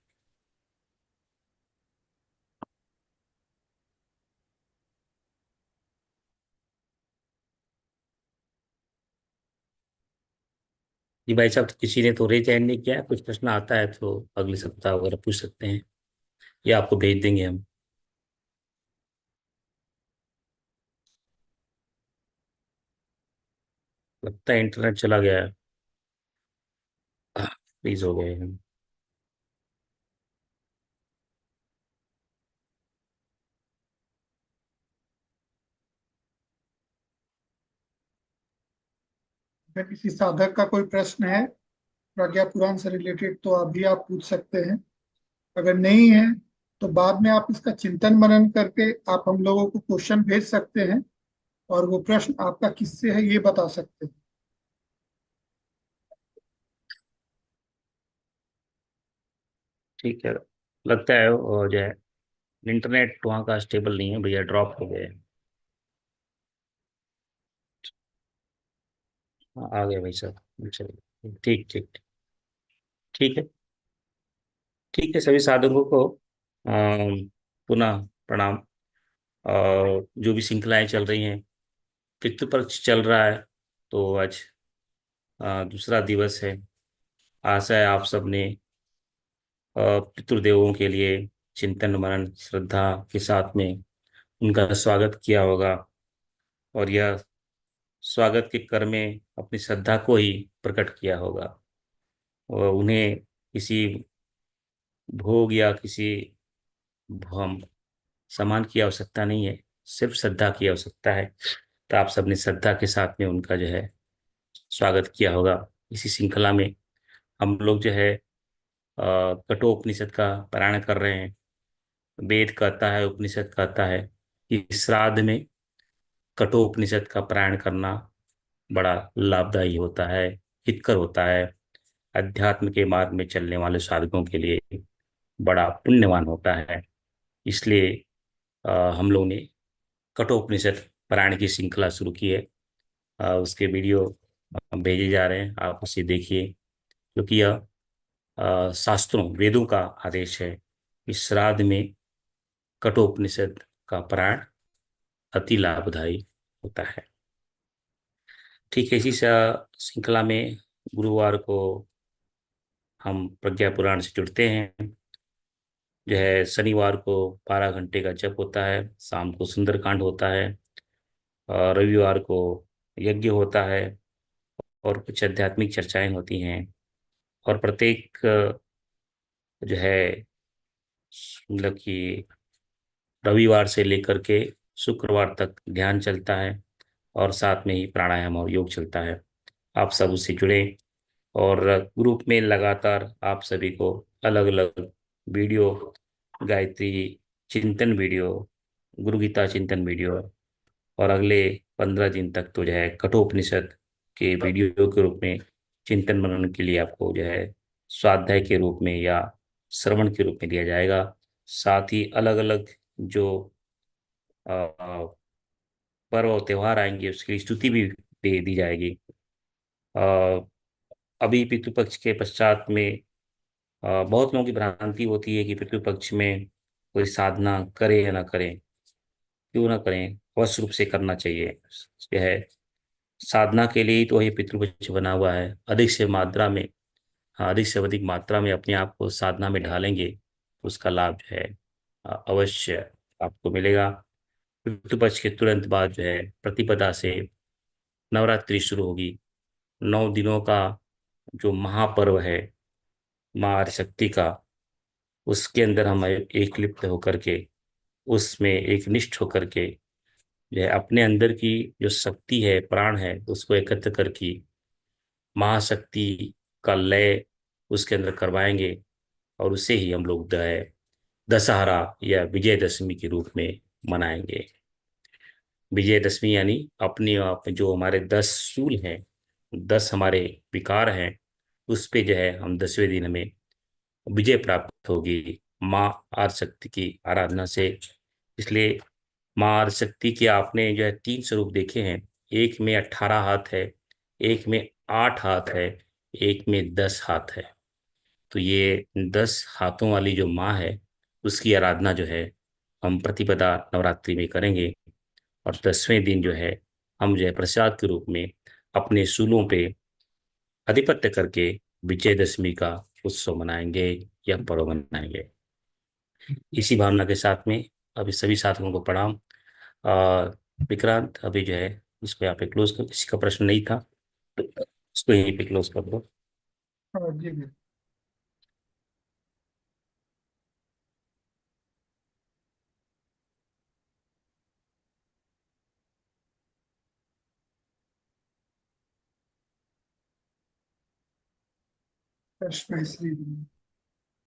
जी भाई साहब, तो किसी ने तो रेज हैंड नहीं किया, कुछ प्रश्न आता है तो अगले सप्ताह वगैरह पूछ सकते हैं, या आपको भेज देंगे हम। लगता है इंटरनेट चला गया है, फ्रीज हो गए हैं। अगर किसी साधक का कोई प्रश्न है प्रज्ञा पुराण से रिलेटेड तो अभी आप पूछ सकते हैं। अगर नहीं है तो बाद में आप इसका चिंतन मनन करके आप हम लोगों को क्वेश्चन भेज सकते हैं और वो प्रश्न आपका किससे है ये बता सकते हैं। ठीक है। लगता है वो जो है इंटरनेट वहाँ का स्टेबल नहीं है भैया, ड्रॉप हो गया है। हाँ, आ गए भाई साहब, चलिए ठीक ठीक ठीक है। ठीक है, सभी साधकों को पुनः प्रणाम। और जो भी श्रृंखलाएं चल रही हैं, पितृपक्ष चल रहा है, तो आज दूसरा दिवस है। आशा है आप सबने पितृदेवों के लिए चिंतन मनन श्रद्धा के साथ में उनका स्वागत किया होगा। और यह स्वागत के क्रम में अपनी श्रद्धा को ही प्रकट किया होगा। और उन्हें किसी भोग या किसी हम सामान की आवश्यकता नहीं है, सिर्फ श्रद्धा की आवश्यकता है। तो आप सबने श्रद्धा के साथ में उनका जो है स्वागत किया होगा। इसी श्रृंखला में हम लोग जो है कठोपनिषद का पारायण कर रहे हैं। वेद कहता है, उपनिषद कहता है कि श्राद्ध में कठोपनिषद का पारायण करना बड़ा लाभदायी होता है, हितकर होता है। अध्यात्म के मार्ग में चलने वाले साधकों के लिए बड़ा पुण्यवान होता है। इसलिए हम लोग ने कठोपनिषद पारायण की श्रृंखला शुरू की है। उसके वीडियो भेजे जा रहे हैं, आप उसे देखिए। क्योंकि यह शास्त्रों वेदों का आदेश है कि श्राद्ध में कठोपनिषद का पारायण अति लाभदायी होता है। ठीक है, इसी श्रृंखला में गुरुवार को हम प्रज्ञा पुराण से जुड़ते हैं। जो है शनिवार को 12 घंटे का जप होता है, शाम को सुंदरकांड होता है, और रविवार को यज्ञ होता है, और कुछ आध्यात्मिक चर्चाएं होती हैं। और प्रत्येक जो है मतलब कि रविवार से लेकर के शुक्रवार तक ध्यान चलता है, और साथ में ही प्राणायाम और योग चलता है। आप सब उससे जुड़े, और ग्रुप में लगातार आप सभी को अलग अलग वीडियो, गायत्री चिंतन वीडियो, गुरु गीता चिंतन वीडियो, और अगले 15 दिन तक तो जो है कठोपनिषद के वीडियो के रूप में चिंतन मनन के लिए आपको जो है स्वाध्याय के रूप में या श्रवण के रूप में दिया जाएगा। साथ ही अलग अलग जो पर्व और त्योहार आएंगे उसकी स्तुति भी दे दी जाएगी। अ, अभी पितृपक्ष के पश्चात में बहुत लोगों की भ्रांति होती है कि पितृपक्ष में कोई साधना करे या ना करें। क्यों ना करें, अवश्य रूप से करना चाहिए। यह है साधना के लिए ही तो ये पितृपक्ष बना हुआ है। अधिक से मात्रा में, हाँ, अधिक से अधिक मात्रा में अपने आप को साधना में ढालेंगे तो उसका लाभ जो है अवश्य आपको मिलेगा। पितृपक्ष के तुरंत बाद जो है प्रतिपदा से नवरात्रि शुरू होगी। 9 दिनों का जो महापर्व है माँ आदिशक्ति का, उसके अंदर हम एक लिप्त होकर के, उसमें एक निष्ठ होकर के जो है अपने अंदर की जो शक्ति है, प्राण है, उसको एकत्र करके महाशक्ति का लय उसके अंदर करवाएंगे। और उसे ही हम लोग जो है दशहरा या विजयदशमी के रूप में मनाएंगे। विजयदशमी यानी अपने आप जो हमारे 10 शूल हैं, 10 हमारे विकार हैं, उस पे जो है हम 10वें दिन हमें विजय प्राप्त होगी माँ आदिशक्ति की आराधना से। इसलिए माँ आदिशक्ति के आपने जो है 3 स्वरूप देखे हैं। एक में 18 हाथ है, एक में 8 हाथ है, एक में 10 हाथ है। तो ये 10 हाथों वाली जो माँ है, उसकी आराधना जो है हम प्रतिपदा नवरात्रि में करेंगे। और 10वें दिन जो है हम जो है प्रसाद के रूप में अपने शूलों पे अधिपत्य करके विजयदशमी का उत्सव मनाएंगे या पर्व मनाएंगे। इसी भावना के साथ में अभी सभी साथियों को प्रणाम। आ, विक्रांत, अभी जो है इसको यहाँ पे क्लोज कर, किसी का प्रश्न नहीं था तो इसको यहीं पे क्लोज कर दो। हाँ जी जी। कृष्ण श्री